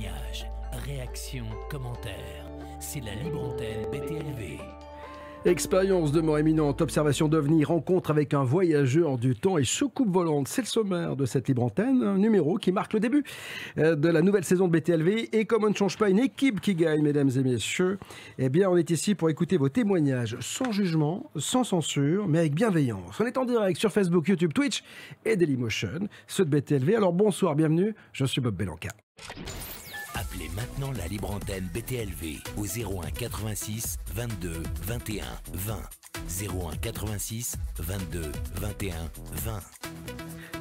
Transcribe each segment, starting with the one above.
Témoignages, réactions, commentaires. C'est la libre antenne BTLV. Expérience de mort imminente, observation d'OVNI, rencontre avec un voyageur du temps et soucoupe volante. C'est le sommaire de cette libre antenne, un numéro qui marque le début de la nouvelle saison de BTLV. Et comme on ne change pas une équipe qui gagne, mesdames et messieurs, eh bien on est ici pour écouter vos témoignages sans jugement, sans censure, mais avec bienveillance. On est en direct sur Facebook, YouTube, Twitch et Dailymotion, ceux de BTLV. Alors bonsoir, bienvenue, je suis Bob Belanca. Appelez maintenant la libre antenne BTLV au 01 86 22 21 20. 01 86 22 21 20.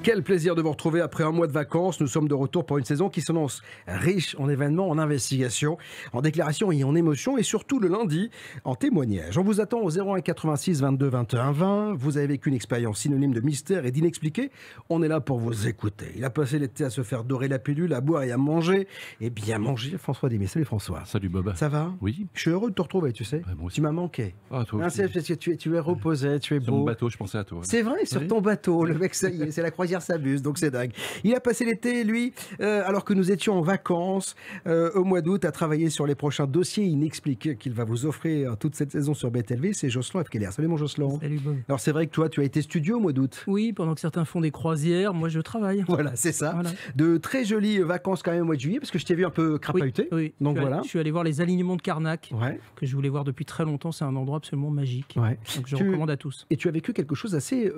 Quel plaisir de vous retrouver après un mois de vacances. Nous sommes de retour pour une saison qui s'annonce riche en événements, en investigations, en déclarations et en émotions, et surtout le lundi, en témoignages. On vous attend au 01 86 22 21 20. Vous avez vécu une expérience synonyme de mystère et d'inexpliqué. On est là pour vous écouter. Il a passé l'été à se faire dorer la pilule, à boire et à manger. Et bien manger, François Desmé. Salut François. Salut Bob. Ça va? Oui. Je suis heureux de te retrouver, tu sais. Ouais, moi aussi. Tu m'as manqué. Ah, toi aussi. C'est parce que tu es reposé, tu es beau. Sur mon bateau, je pensais à toi. C'est vrai, sur Oui. ton bateau, le mec, ça y est, c'est la croisière s'abuse, donc c'est dingue. Il a passé l'été, lui, alors que nous étions en vacances, au mois d'août, à travailler sur les prochains dossiers inexpliqués qu'il va vous offrir toute cette saison sur BTLV. C'est Jocelyn Afkeller. Salut mon Jocelyn. Salut Bob. Alors c'est vrai que toi, tu as été studio au mois d'août. Oui, pendant que certains font des croisières, moi je travaille. Voilà, c'est ça. Voilà. De très jolies vacances quand même au mois de juillet, parce que je t'ai vu un peu crapahuté. Oui. Donc Je voilà. suis allé voir les alignements de Karnak, Ouais, que je voulais voir depuis très longtemps. C'est un endroit absolument magique. ouais. Donc je Tu- recommande à tous. Et tu as vécu quelque chose assez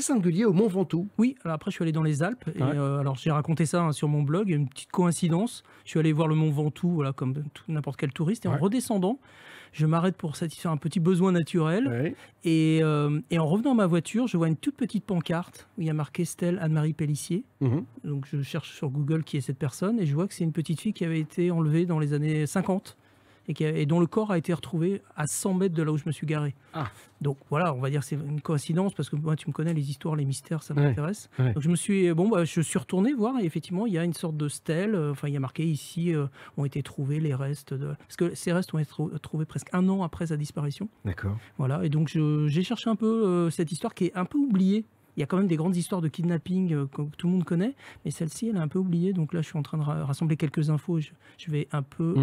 singulier au Mont Ventoux. Oui, alors après je suis allé dans les Alpes. Et, Ouais. alors j'ai raconté ça sur mon blog, une petite coïncidence. Je suis allé voir le Mont Ventoux, voilà, comme n'importe quel touriste. Et Ouais. en redescendant, je m'arrête pour satisfaire un petit besoin naturel. Ouais. Et en revenant à ma voiture, je vois une toute petite pancarte où il y a marqué Stella Anne-Marie Pellissier. Mhm. Donc je cherche sur Google qui est cette personne et je vois que c'est une petite fille qui avait été enlevée dans les années 50 et dont le corps a été retrouvé à 100 mètres de là où je me suis garé. Ah. Donc voilà, on va dire que c'est une coïncidence parce que moi tu me connais, les histoires, les mystères, ça Ouais. m'intéresse. Ouais. Donc je suis retourné voir et effectivement il y a une sorte de stèle, enfin il y a marqué ici ont été trouvés les restes de... Parce que ces restes ont été trouvés presque un an après sa disparition. D'accord. Voilà, et donc j'ai cherché un peu cette histoire qui est un peu oubliée. Il y a quand même des grandes histoires de kidnapping que tout le monde connaît, mais celle-ci, elle est un peu oubliée. Donc là, je suis en train de rassembler quelques infos. Je vais un peu,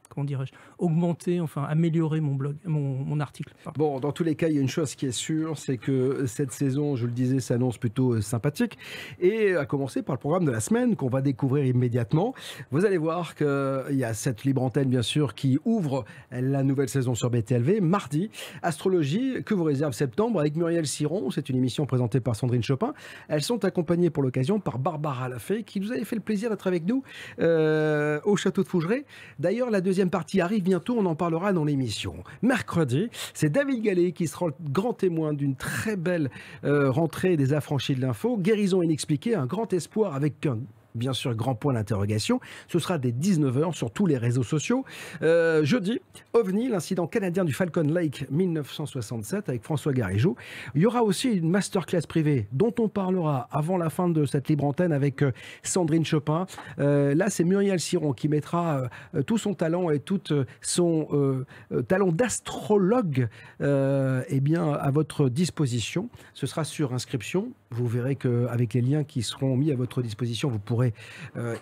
comment dirais-je, augmenter, enfin améliorer mon blog, mon article. Pardon. Bon, dans tous les cas, il y a une chose qui est sûre, c'est que cette saison, je le disais, s'annonce plutôt sympathique. Et à commencer par le programme de la semaine qu'on va découvrir immédiatement. Vous allez voir qu'il y a cette libre antenne, bien sûr, qui ouvre la nouvelle saison sur BTLV. Mardi, astrologie, que vous réserve septembre avec Muriel Siron. C'est une émission présentée par Sandrine Chopin. Elles sont accompagnées pour l'occasion par Barbara Lafay, qui nous avait fait le plaisir d'être avec nous au château de Fougeray. D'ailleurs, la deuxième partie arrive bientôt, on en parlera dans l'émission. Mercredi, c'est David Gallet qui sera le grand témoin d'une très belle rentrée des affranchis de l'info. Guérison inexpliquée, un grand espoir avec un bien sûr grand point d'interrogation. Ce sera dès 19h sur tous les réseaux sociaux. Jeudi, OVNI, l'incident canadien du Falcon Lake 1967 avec François Garigeau. Il y aura aussi une masterclass privée dont on parlera avant la fin de cette libre antenne avec Sandrine Chopin. Là, c'est Muriel Siron qui mettra tout son talent et tout son talent d'astrologue eh bien, à votre disposition. Ce sera sur inscription. Vous verrez qu'avec les liens qui seront mis à votre disposition, vous pourrez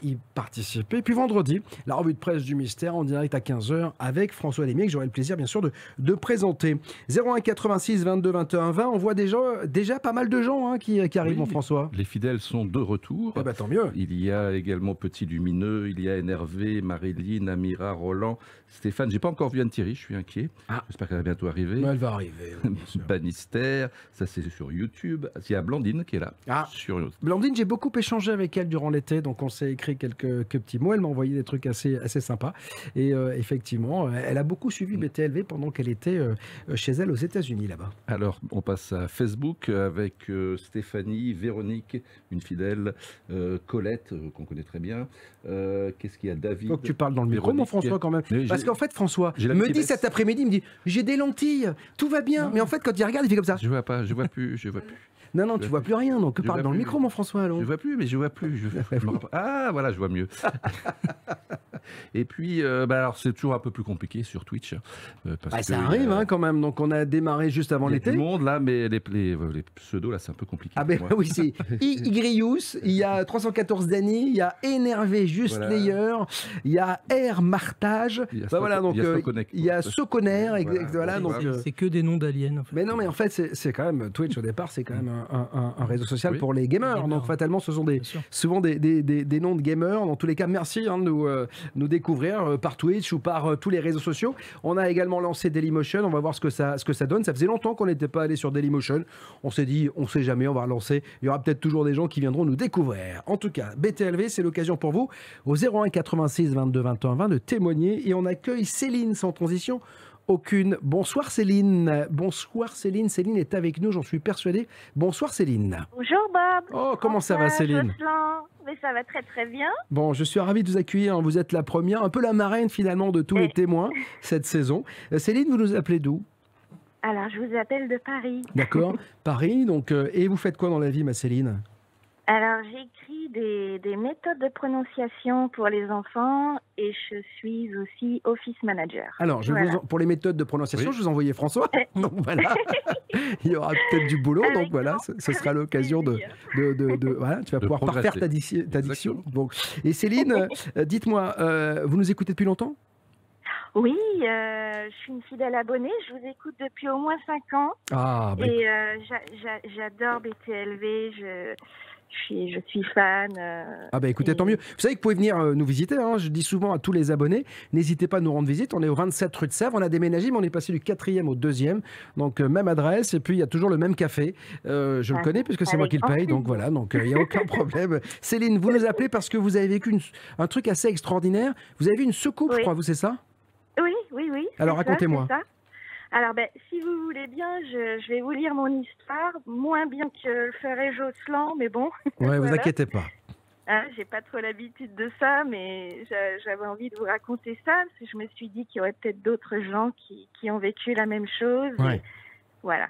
y participer. Puis vendredi, la revue de presse du mystère en direct à 15h avec François Desmé, que j'aurai le plaisir bien sûr de présenter. 01 86 22 21 20, on voit déjà pas mal de gens qui arrivent, Oui, mon François. Les fidèles sont de retour. Eh ben, tant mieux. Il y a également Petit Lumineux, il y a NRV, Marilyn, Amira, Roland, Stéphane. J'ai pas encore vu Anne-Thierry, je suis inquiet. Ah. J'espère qu'elle va bientôt arriver. Elle va arriver. oui, bien sûr. Bannister, ça c'est sur YouTube. Il y a Blandine qui est là. Ah. Sur YouTube. Blandine, j'ai beaucoup échangé avec elle durant l'été, donc on s'est écrit quelques petits mots. Elle m'a envoyé des trucs assez sympas. Et effectivement, elle a beaucoup suivi BTLV pendant qu'elle était chez elle aux États-Unis là-bas. Alors, on passe à Facebook avec Stéphanie, Véronique, une fidèle, Colette, qu'on connaît très bien. Qu'est-ce qu'il y a, David? Faut que tu parles dans le micro, mon Véronique. François, quand même. Mais Parce qu'en fait, François j'ai la me petite dit baisse. cet après-midi, il me dit « J'ai des lentilles, tout va bien. » Mais en fait, quand il regarde, il fait comme ça. Je vois pas, je vois plus. Non, tu vois plus rien, donc Je parle vois dans le plus. micro, mon François, allons. Je vois plus, mais je vois plus. Je me rappelle- Ah, voilà, je vois mieux. Et puis, alors c'est toujours un peu plus compliqué sur Twitch. Parce Ah, que ça il y arrive a- quand même, donc on a démarré juste avant il y a l'été. du monde là, mais les pseudos là, c'est un peu compliqué. Ah ben pour moi. oui, c'est Ygrius, il y a 314 Dany, il y a Énervé Juste Voilà. Layer, il y a Air Martage, Il y a bah voilà, donc il y a Slowconnect. il y a Soconer, Voilà, voilà, tu donc vois. C'est que des noms d'aliens. En fait. mais non, mais en fait, c'est quand même Twitch au départ, c'est quand même un réseau social Oui. pour les gamers. Les gamers, Donc fatalement, ce sont Bien sûr. souvent des noms de gamers. Dans tous les cas, merci de nous découvrir par Twitch ou par tous les réseaux sociaux. On a également lancé Dailymotion. On va voir ce que ça donne. Ça faisait longtemps qu'on n'était pas allé sur Dailymotion. On s'est dit, on sait jamais, on va relancer. Il y aura peut-être toujours des gens qui viendront nous découvrir. En tout cas, BTLV, c'est l'occasion pour vous, au 01 86 22 21 20, de témoigner. Et on accueille Céline sans transition aucune. Bonsoir Céline. Bonsoir Céline. Céline est avec nous, j'en suis persuadé. Bonsoir Céline. Bonjour Bob. Oh, comment ça va Bonsoir, Céline? Jocelyn. Mais ça va très très bien. Bon, je suis ravi de vous accueillir. Vous êtes la première, un peu la marraine finalement de tous les témoins cette saison. Céline, vous nous appelez d'où? Alors je vous appelle de Paris. D'accord. Paris, donc. Et vous faites quoi dans la vie, ma Céline? Alors j'écris des méthodes de prononciation pour les enfants et je suis aussi office manager. Alors, Voilà. pour les méthodes de prononciation, Oui. je vous envoyais François. Donc voilà, il y aura peut-être du boulot. Avec Donc voilà, grand ce sera l'occasion plaisir. voilà, tu vas De pouvoir parfaire ta progresser. diction. Exactement. Bon. Et Céline, dites-moi, vous nous écoutez depuis longtemps? Oui, je suis une fidèle abonnée. Je vous écoute depuis au moins 5 ans Ah, bah, et j'adore BTLV. Je suis fan. ah bah écoutez, tant mieux. Vous savez que vous pouvez venir nous visiter, hein. Je dis souvent à tous les abonnés, n'hésitez pas à nous rendre visite. On est au 27 rue de Sèvres, on a déménagé, mais on est passé du 4e au 2e. Donc même adresse, et puis il y a toujours le même café. Je le connais puisque c'est moi avec qui le grand paye, donc plaisir. voilà, donc il n'y a aucun problème. Céline, vous nous appelez parce que vous avez vécu un truc assez extraordinaire. Vous avez vu une soucoupe, je Oui. crois, vous, c'est ça? Oui. c'est Alors, ça, racontez-moi. c'est ça. Alors, si vous voulez bien, je vais vous lire mon histoire, moins bien que le ferait Jocelyn, mais bon. Ouais, vous Voilà. inquiétez pas. Hein, j'ai pas trop l'habitude de ça, mais j'avais envie de vous raconter ça, parce que je me suis dit qu'il y aurait peut-être d'autres gens qui ont vécu la même chose. Ouais. Et voilà.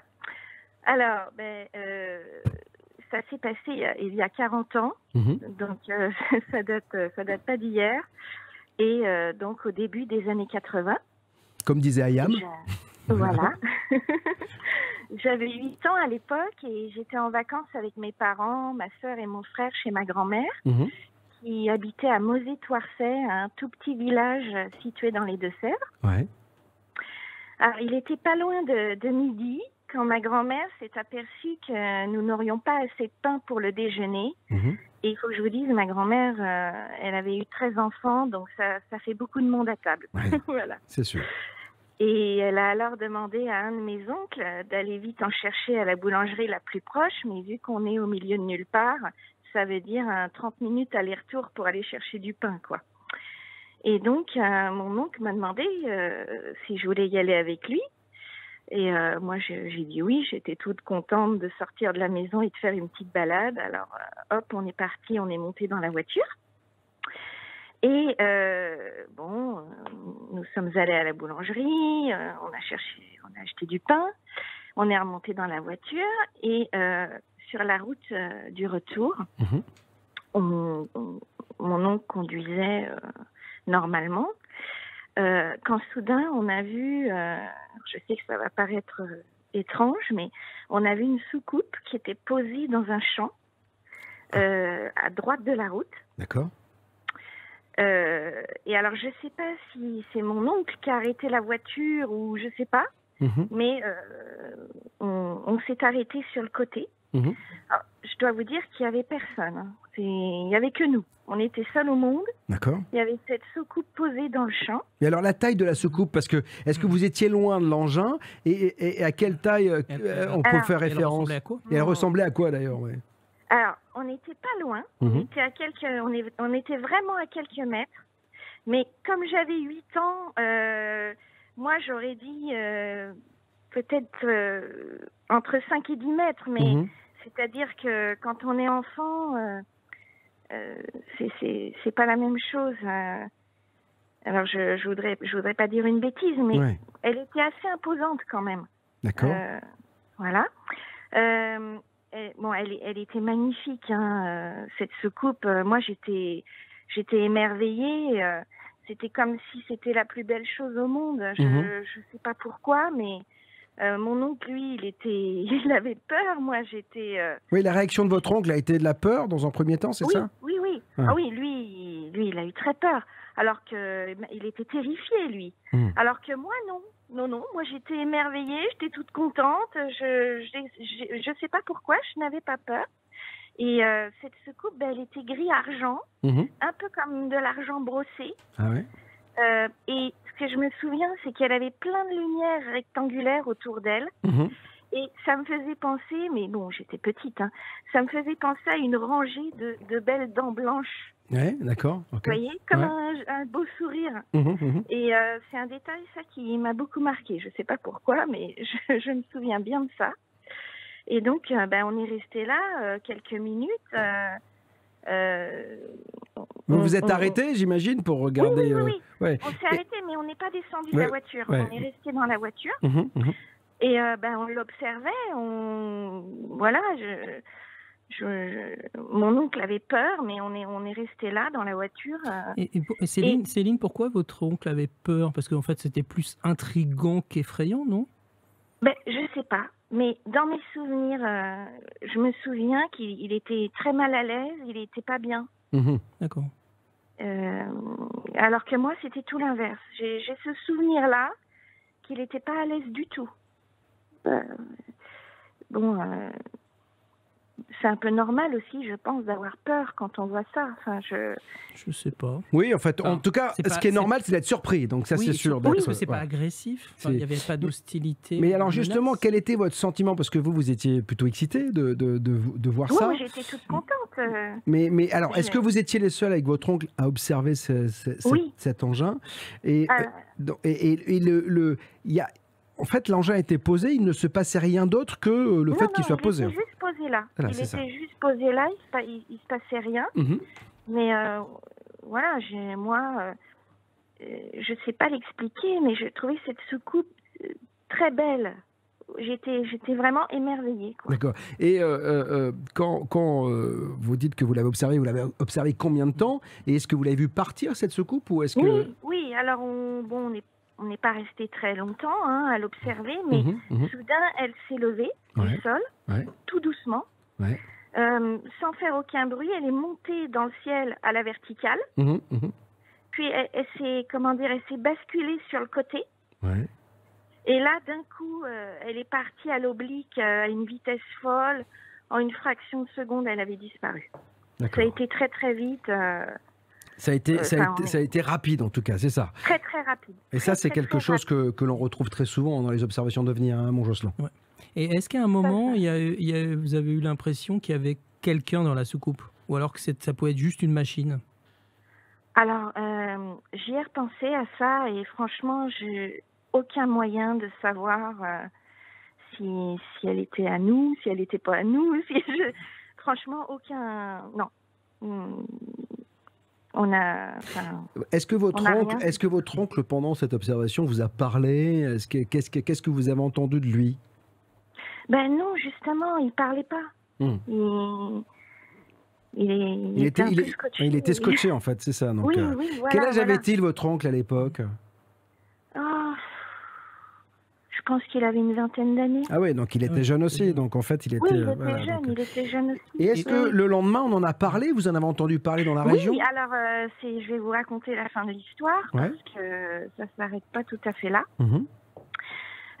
Alors, ça s'est passé il y a 40 ans, Mhm. donc ça date pas d'hier. Et donc au début des années 80. Comme disait Ayam. Voilà. J'avais 8 ans à l'époque et j'étais en vacances avec mes parents, ma sœur et mon frère chez ma grand-mère Mhm. qui habitait à Mosée-Toircet, un tout petit village situé dans les Deux-Sèvres. Ouais. Alors il était pas loin de midi quand ma grand-mère s'est aperçue que nous n'aurions pas assez de pain pour le déjeuner. Mhm. Et il faut que je vous dise, ma grand-mère, elle avait eu 13 enfants, donc ça fait beaucoup de monde à table. Ouais. Voilà. C'est sûr. Et elle a alors demandé à un de mes oncles d'aller vite en chercher à la boulangerie la plus proche, mais vu qu'on est au milieu de nulle part, ça veut dire 30 minutes aller-retour pour aller chercher du pain, quoi. Et donc, mon oncle m'a demandé si je voulais y aller avec lui. Et moi, j'ai dit oui, j'étais toute contente de sortir de la maison et de faire une petite balade. Alors, hop, on est parti, on est monté dans la voiture. Et nous sommes allés à la boulangerie, on a acheté du pain, on est remonté dans la voiture et sur la route du retour, Mhm. mon oncle conduisait normalement. Quand soudain on a vu, je sais que ça va paraître étrange, mais on a vu une soucoupe qui était posée dans un champ à droite de la route. D'accord. Et alors, je ne sais pas si c'est mon oncle qui a arrêté la voiture ou je ne sais pas, Mhm. mais on s'est arrêté sur le côté. Mhm. Alors, je dois vous dire qu'il n'y avait personne. Hein. Il n'y avait que nous. On était seuls au monde. D'accord. Il y avait cette soucoupe posée dans le champ. Et alors la taille de la soucoupe, parce que est-ce que vous étiez loin de l'engin et à quelle taille on peut Alors, faire Elle référence? ressemblait à quoi? Et elle ressemblait à quoi d'ailleurs? Ouais. Alors, on n'était pas loin. Mhm. On était vraiment à quelques mètres. Mais comme j'avais 8 ans, moi, j'aurais dit peut-être entre 5 et 10 mètres. Mais Mhm. c'est-à-dire que quand on est enfant, c'est pas la même chose. Alors, je voudrais pas dire une bêtise, mais Ouais. elle était assez imposante quand même. D'accord. Voilà. elle était magnifique, hein, cette soucoupe. Moi, j'étais émerveillée. C'était comme si c'était la plus belle chose au monde. Je sais pas pourquoi, mais mon oncle, lui, il avait peur. Moi, j'étais. Oui, la réaction de votre oncle a été de la peur dans un premier temps, c'est ça? Oui. Ouais. Ah oui, lui, il a eu très peur. Alors que il était terrifié, lui. Alors que moi, non. Non, moi j'étais émerveillée, j'étais toute contente. Je sais pas pourquoi, je n'avais pas peur. Et cette soucoupe, elle était gris-argent, un peu comme de l'argent brossé. Ah ouais. Et ce que je me souviens, c'est qu'elle avait plein de lumières rectangulaires autour d'elle. Et ça me faisait penser, mais bon, j'étais petite, hein, ça me faisait penser à une rangée de belles dents blanches. Ouais, d'accord. Vous voyez, comme un beau sourire. Et c'est un détail, ça, qui m'a beaucoup marqué. Je ne sais pas pourquoi, mais je me souviens bien de ça. Et donc, on est resté là quelques minutes. Vous vous êtes arrêté, j'imagine, pour regarder... Oui. Ouais. On s'est arrêté, mais on n'est pas descendu de la voiture. Ouais. On est resté dans la voiture. Et on l'observait. Voilà, mon oncle avait peur, mais on est resté là dans la voiture. Et Céline, pourquoi votre oncle avait peur? Parce qu'en fait, c'était plus intriguant qu'effrayant, non? Je sais pas. Mais dans mes souvenirs, je me souviens qu'il était très mal à l'aise, il n'était pas bien. D'accord. Alors que moi, c'était tout l'inverse. J'ai ce souvenir-là qu'il n'était pas à l'aise du tout. C'est un peu normal aussi, je pense, d'avoir peur quand on voit ça. Enfin, je sais pas. Oui, en fait, en tout cas, ce qui est normal, c'est d'être surpris. Donc ça, c'est sûr. Oui, parce que c'est pas agressif. Enfin, il n'y avait pas d'hostilité. Mais alors justement, quel était votre sentiment? Parce que vous étiez plutôt excité de voir ça. Oui, j'étais toute contente. Mais alors, est-ce que vous étiez les seuls avec votre oncle à observer cet engin? Et en fait, l'engin a été posé, il ne se passait rien d'autre que le fait qu'il soit posé. Il était juste posé là. Voilà, il était juste posé là, il se passait rien. Mais voilà, moi, je sais pas l'expliquer, mais je trouvais cette soucoupe très belle. J'étais vraiment émerveillée. D'accord. Et quand vous dites que vous l'avez observé combien de temps? Et est-ce que vous l'avez vu partir, cette soucoupe, ou est-ce que... Oui. Alors, on n'est pas resté très longtemps à l'observer, mais soudain, elle s'est levée du sol, tout doucement, sans faire aucun bruit. Elle est montée dans le ciel à la verticale. Puis, elle s'est basculée sur le côté. Et là, d'un coup, elle est partie à l'oblique à une vitesse folle. En une fraction de seconde, elle avait disparu. Ça a été très, très vite. Ça a été rapide, en tout cas, c'est ça. Très, très rapide. Et ça, c'est quelque chose que l'on retrouve très souvent dans les observations d'OVNI, mon Jocelyn. Ouais. Et est-ce qu'à un moment, vous avez eu l'impression qu'il y avait quelqu'un dans la soucoupe? Ou alors que ça pouvait être juste une machine? Alors, j'y ai repensé à ça et franchement, j'ai aucun moyen de savoir si elle était à nous, si elle n'était pas à nous. Franchement, aucun... Non. Est-ce que votre oncle, pendant cette observation, vous a parlé? Qu'est-ce que vous avez entendu de lui? Non, justement, il parlait pas. Il était scotché, en fait, c'est ça. Donc, oui, voilà, quel âge avait-il, votre oncle, à l'époque? Je pense qu'il avait une vingtaine d'années. Ah oui, donc il était jeune aussi. Donc en fait, il était jeune aussi. Et est-ce que le lendemain, on en a parlé? Vous en avez entendu parler dans la région? Oui, alors je vais vous raconter la fin de l'histoire, parce que ça ne s'arrête pas tout à fait là.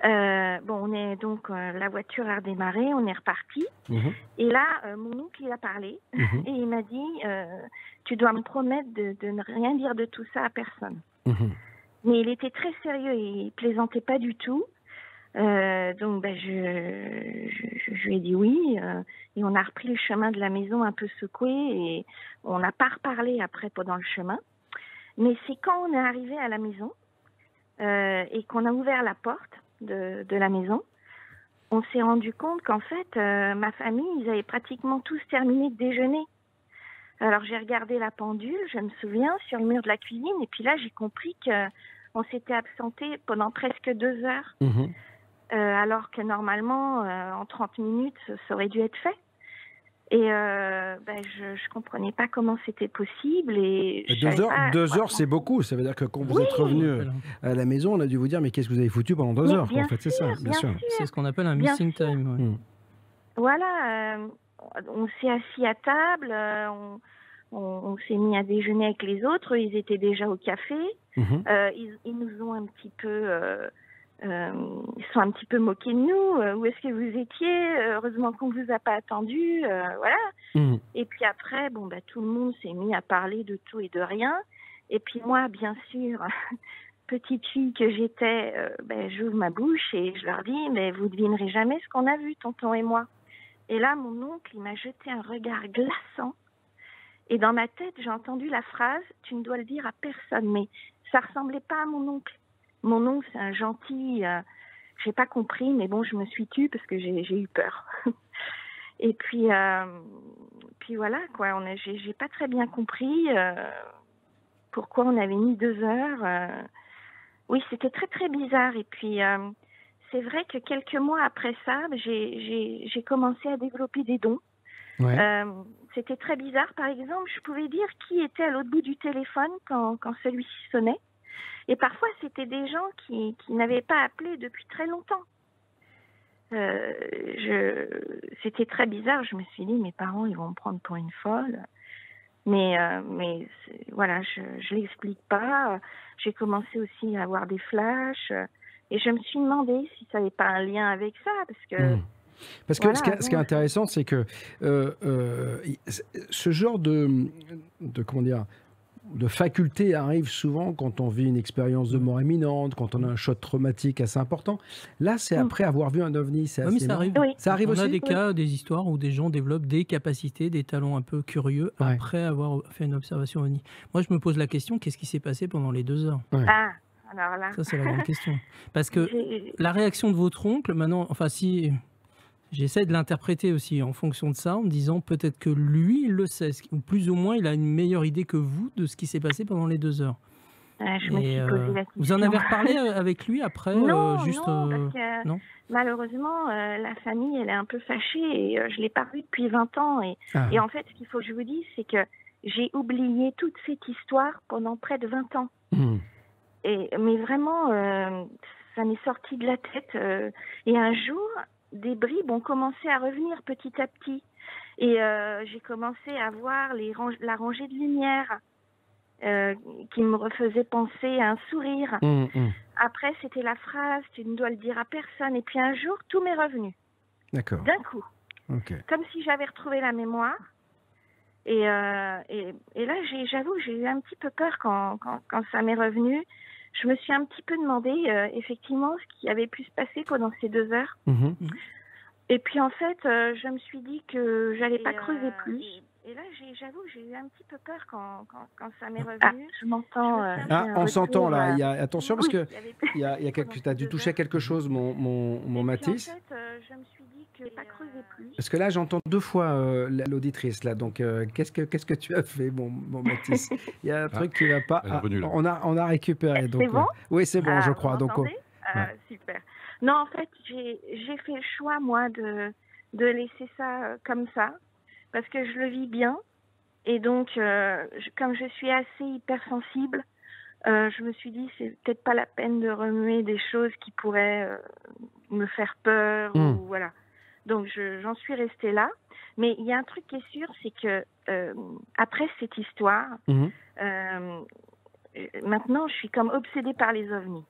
On est donc, la voiture a redémarré, on est reparti. Et là, mon oncle, il a parlé. Et il m'a dit, tu dois me promettre de ne rien dire de tout ça à personne. Mais il était très sérieux, il plaisantait pas du tout. Donc je lui ai dit oui, et on a repris le chemin de la maison un peu secoué, et on n'a pas reparlé après pendant le chemin. Mais c'est quand on est arrivé à la maison et qu'on a ouvert la porte de la maison, on s'est rendu compte qu'en fait, ma famille, ils avaient pratiquement tous terminé de déjeuner. Alors j'ai regardé la pendule, je me souviens, sur le mur de la cuisine, et puis là j'ai compris qu'on s'était absenté pendant presque 2 heures. Alors que normalement, en 30 minutes, ça aurait dû être fait. Et je comprenais pas comment c'était possible. Et 2 heures, c'est beaucoup. Ça veut dire que quand vous êtes revenu à la maison, on a dû vous dire, mais qu'est-ce que vous avez foutu pendant 2 heures? En fait, c'est ça, bien sûr. C'est ce qu'on appelle un missing time. Ouais. Voilà, on s'est assis à table, on s'est mis à déjeuner avec les autres. Ils étaient déjà au café. Ils nous ont un petit peu... ils sont un petit peu moqués de nous. Où est-ce que vous étiez? Heureusement qu'on vous a pas attendu. Voilà. Et puis après, tout le monde s'est mis à parler de tout et de rien. Et puis moi, bien sûr, petite fille que j'étais, j'ouvre ma bouche et je leur dis, mais vous devinerez jamais ce qu'on a vu, tonton et moi. Et là, mon oncle, il m'a jeté un regard glaçant. Et dans ma tête, j'ai entendu la phrase, tu ne dois le dire à personne. Mais ça ressemblait pas à mon oncle. Mon oncle, c'est un gentil, j'ai pas compris, mais bon, je me suis tue parce que j'ai eu peur. Et puis voilà, quoi. J'ai pas très bien compris pourquoi on avait mis 2 heures. Oui, c'était très très bizarre. Et puis c'est vrai que quelques mois après ça, j'ai commencé à développer des dons. Ouais. C'était très bizarre. Par exemple, je pouvais dire qui était à l'autre bout du téléphone quand celui-ci sonnait. Et parfois, c'était des gens qui n'avaient pas appelé depuis très longtemps. C'était très bizarre. Je me suis dit, mes parents, ils vont me prendre pour une folle. Mais voilà, je l'explique pas. J'ai commencé aussi à avoir des flashs. Et je me suis demandé si ça n'avait pas un lien avec ça. Parce que voilà, ce qui est intéressant, c'est que ce genre de comment dire, de faculté arrive souvent quand on vit une expérience de mort imminente, quand on a un choc traumatique assez important. Là, c'est après avoir vu un ovni. C'est assez ça arrive. Oui. Ça arrive aussi. On a des cas, des histoires où des gens développent des capacités, des talents un peu curieux après avoir fait une observation ovni. Moi, je me pose la question, qu'est-ce qui s'est passé pendant les 2 heures? Alors là... Ça, c'est la grande question. Parce que la réaction de votre oncle, maintenant, enfin, si... J'essaie de l'interpréter aussi en fonction de ça, en me disant peut-être que lui, il le sait, ou plus ou moins, il a une meilleure idée que vous de ce qui s'est passé pendant les 2 heures. Je me suis posé la question. Vous en avez reparlé avec lui après? Non, parce que malheureusement, la famille, elle est un peu fâchée et je ne l'ai pas vue depuis 20 ans. Et en fait, ce qu'il faut que je vous dise, c'est que j'ai oublié toute cette histoire pendant près de 20 ans. Mais vraiment, ça m'est sorti de la tête. Et un jour... des bribes ont commencé à revenir petit à petit. Et j'ai commencé à voir la rangée de lumière qui me refaisait penser à un sourire. Après, c'était la phrase « tu ne dois le dire à personne ». Et puis un jour, tout m'est revenu. D'accord. D'un coup. Okay. Comme si j'avais retrouvé la mémoire. Et là, j'avoue, j'ai eu un petit peu peur quand ça m'est revenu. Je me suis un petit peu demandé effectivement ce qui avait pu se passer pendant ces 2 heures. Et puis en fait, je me suis dit que j'allais pas creuser plus. Et là, j'avoue, j'ai eu un petit peu peur quand ça m'est revenu. Je m'entends. On s'entend là. Attention parce que tu as dû toucher à quelque chose, mon Mathis. En fait, je me suis dit que pas creuser plus. Parce que là, j'entends 2 fois l'auditrice là. Donc, qu'est-ce que tu as fait, mon Mathis? Il y a un truc qui va pas. On a récupéré. Donc, c'est bon? Oui, c'est bon, je crois. Donc, super. Non, en fait, j'ai fait le choix moi de laisser ça comme ça. Parce que je le vis bien. Et donc, comme je suis assez hypersensible, je me suis dit, c'est peut-être pas la peine de remuer des choses qui pourraient me faire peur. Ou, voilà. Donc, j'en suis restée là. Mais il y a un truc qui est sûr, c'est que après cette histoire, maintenant, je suis comme obsédée par les ovnis.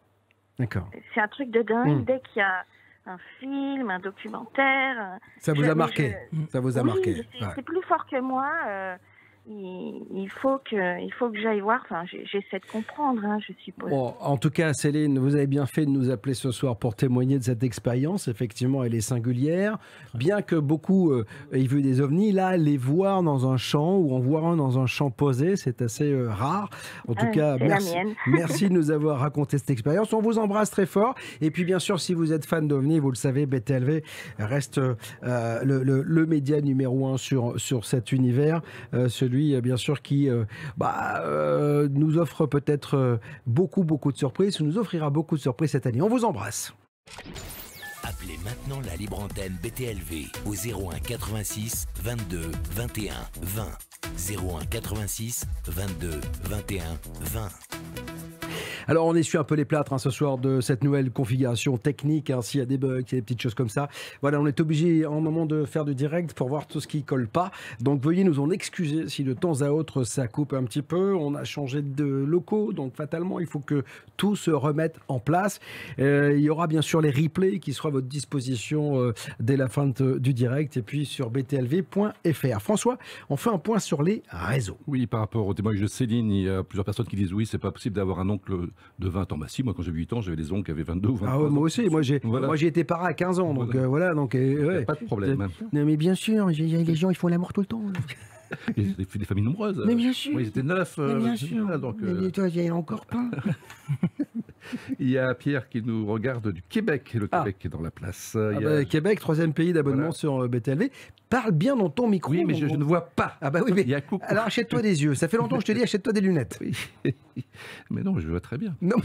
D'accord. C'est un truc de dingue. Dès qu'il y a un film, un documentaire. Ça vous a marqué. Ça vous a marqué. C'est plus fort que moi. Il faut que j'aille voir. Enfin, j'essaie de comprendre, je suppose. Bon, en tout cas, Céline, vous avez bien fait de nous appeler ce soir pour témoigner de cette expérience. Effectivement, elle est singulière. Bien que beaucoup aient vu des ovnis, là, les voir dans un champ ou en voir un dans un champ posé, c'est assez rare. En tout cas, merci de nous avoir raconté cette expérience. On vous embrasse très fort. Et puis, bien sûr, si vous êtes fan d'ovnis, vous le savez, BTLV reste le média numéro 1 sur cet univers. Celui bien sûr qui nous offre peut-être beaucoup de surprises, nous offrira beaucoup de surprises cette année. On vous embrasse. Appelez maintenant la libre antenne BTLV au 01 86 22 21 20. 01 86 22 21 20. Alors, on essuie un peu les plâtres ce soir de cette nouvelle configuration technique. S'il y a des bugs, il y a des petites choses comme ça. Voilà, on est obligé en moment de faire du direct pour voir tout ce qui ne colle pas. Donc, veuillez nous en excuser si de temps à autre ça coupe un petit peu. On a changé de locaux, donc fatalement, il faut que tout se remette en place. Il y aura bien sûr les replays qui seront à votre disposition dès la fin du direct et puis sur btlv.fr. François, on fait un point sur les réseaux. Oui, par rapport au témoignage de Céline, il y a plusieurs personnes qui disent oui, c'est pas possible d'avoir un oncle de 20 ans. Bah si, moi quand j'avais 8 ans, j'avais des oncles qui avaient 22 ou 23 ans. Moi aussi, moi j'ai été parent à 15 ans, donc voilà. Donc, ouais. Pas de problème. Non, mais bien sûr, les gens ils font l'amour tout le temps. Des familles nombreuses. Mais bien sûr. Moi, ils étaient 9. Mais bien sûr. Donc, mais toi, il y a encore pas. Il y a Pierre qui nous regarde du Québec, le Québec qui est dans la place. Québec, 3e pays d'abonnement sur BTLV. Parle bien dans ton micro. Oui, mais je ne vois pas. Ah bah oui, mais il y a coucou. Alors achète-toi des yeux. Ça fait longtemps que je te dis, achète-toi des lunettes. Oui. Mais non, je vois très bien. Non,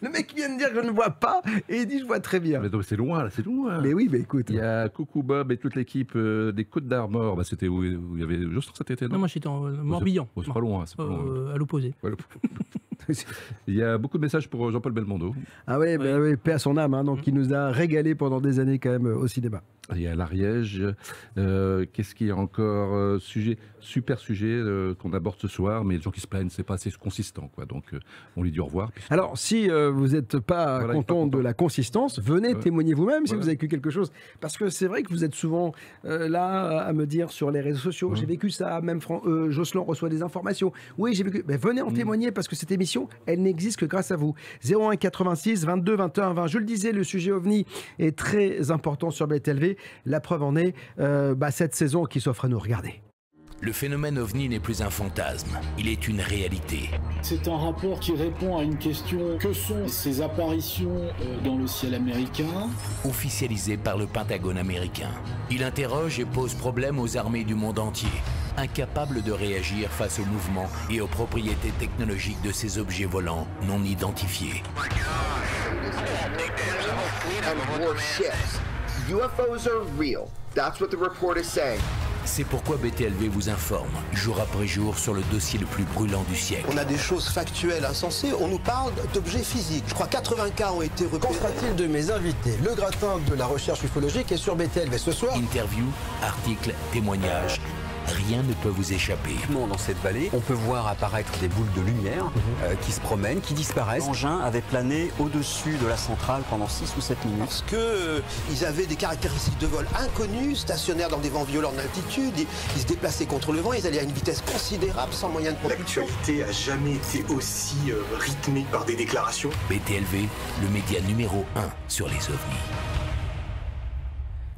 le mec vient de dire que je ne vois pas et il dit je vois très bien. Mais non, c'est loin, là, c'est loin. Mais oui, mais écoute. Il y a Coucou Bob et toute l'équipe des Côtes d'Armor. Bah, c'était où il y avait juste cet été, non, moi j'étais en Morbihan. C'est pas loin. C'est pas loin. À l'opposé. Ouais, il y a beaucoup de messages pour Jean-Paul Belmondo. Ah ouais, bah, oui, paix à son âme, donc il nous a régalé pendant des années quand même au cinéma. Il y a l'Ariège. Qu'est-ce qu'il y a encore super sujet qu'on aborde ce soir, mais les gens qui se plaignent, c'est pas assez consistant, quoi. Donc on lui dit au revoir. Alors si vous n'êtes pas content de la consistance, venez témoigner vous-même si vous avez vécu quelque chose, parce que c'est vrai que vous êtes souvent là à me dire sur les réseaux sociaux, j'ai vécu ça, même Jocelyn reçoit des informations. Oui, j'ai vécu. Venez en témoigner parce que cette émission, elle n'existe que grâce à vous. 01 86 22 21 20. Je le disais, le sujet OVNI est très important sur BTLV. La preuve en est cette saison qui s'offre à nous. Regarder. Le phénomène OVNI n'est plus un fantasme, il est une réalité. C'est un rapport qui répond à une question: que sont ces apparitions dans le ciel américain? Officialisé par le Pentagone américain. Il interroge et pose problème aux armées du monde entier, incapables de réagir face aux mouvements et aux propriétés technologiques de ces objets volants non identifiés. UFOs are real. That's what the report is saying. C'est pourquoi BTLV vous informe, jour après jour, sur le dossier le plus brûlant du siècle. On a des choses factuelles, insensées. On nous parle d'objets physiques. Je crois 80 cas ont été repérés. Qu'en sera-t-il de mes invités? Le gratin de la recherche ufologique est sur BTLV ce soir. Interviews, articles, témoignages, rien ne peut vous échapper. Dans cette vallée, on peut voir apparaître des boules de lumière qui se promènent, qui disparaissent. L'engin avait plané au-dessus de la centrale pendant 6 ou 7 minutes. Parce qu'ils avaient des caractéristiques de vol inconnues, stationnaires dans des vents violents d'altitude, ils se déplaçaient contre le vent, ils allaient à une vitesse considérable sans moyen de propulsion. L'actualité a jamais été aussi rythmée par des déclarations. BTLV, le média numéro 1 sur les ovnis.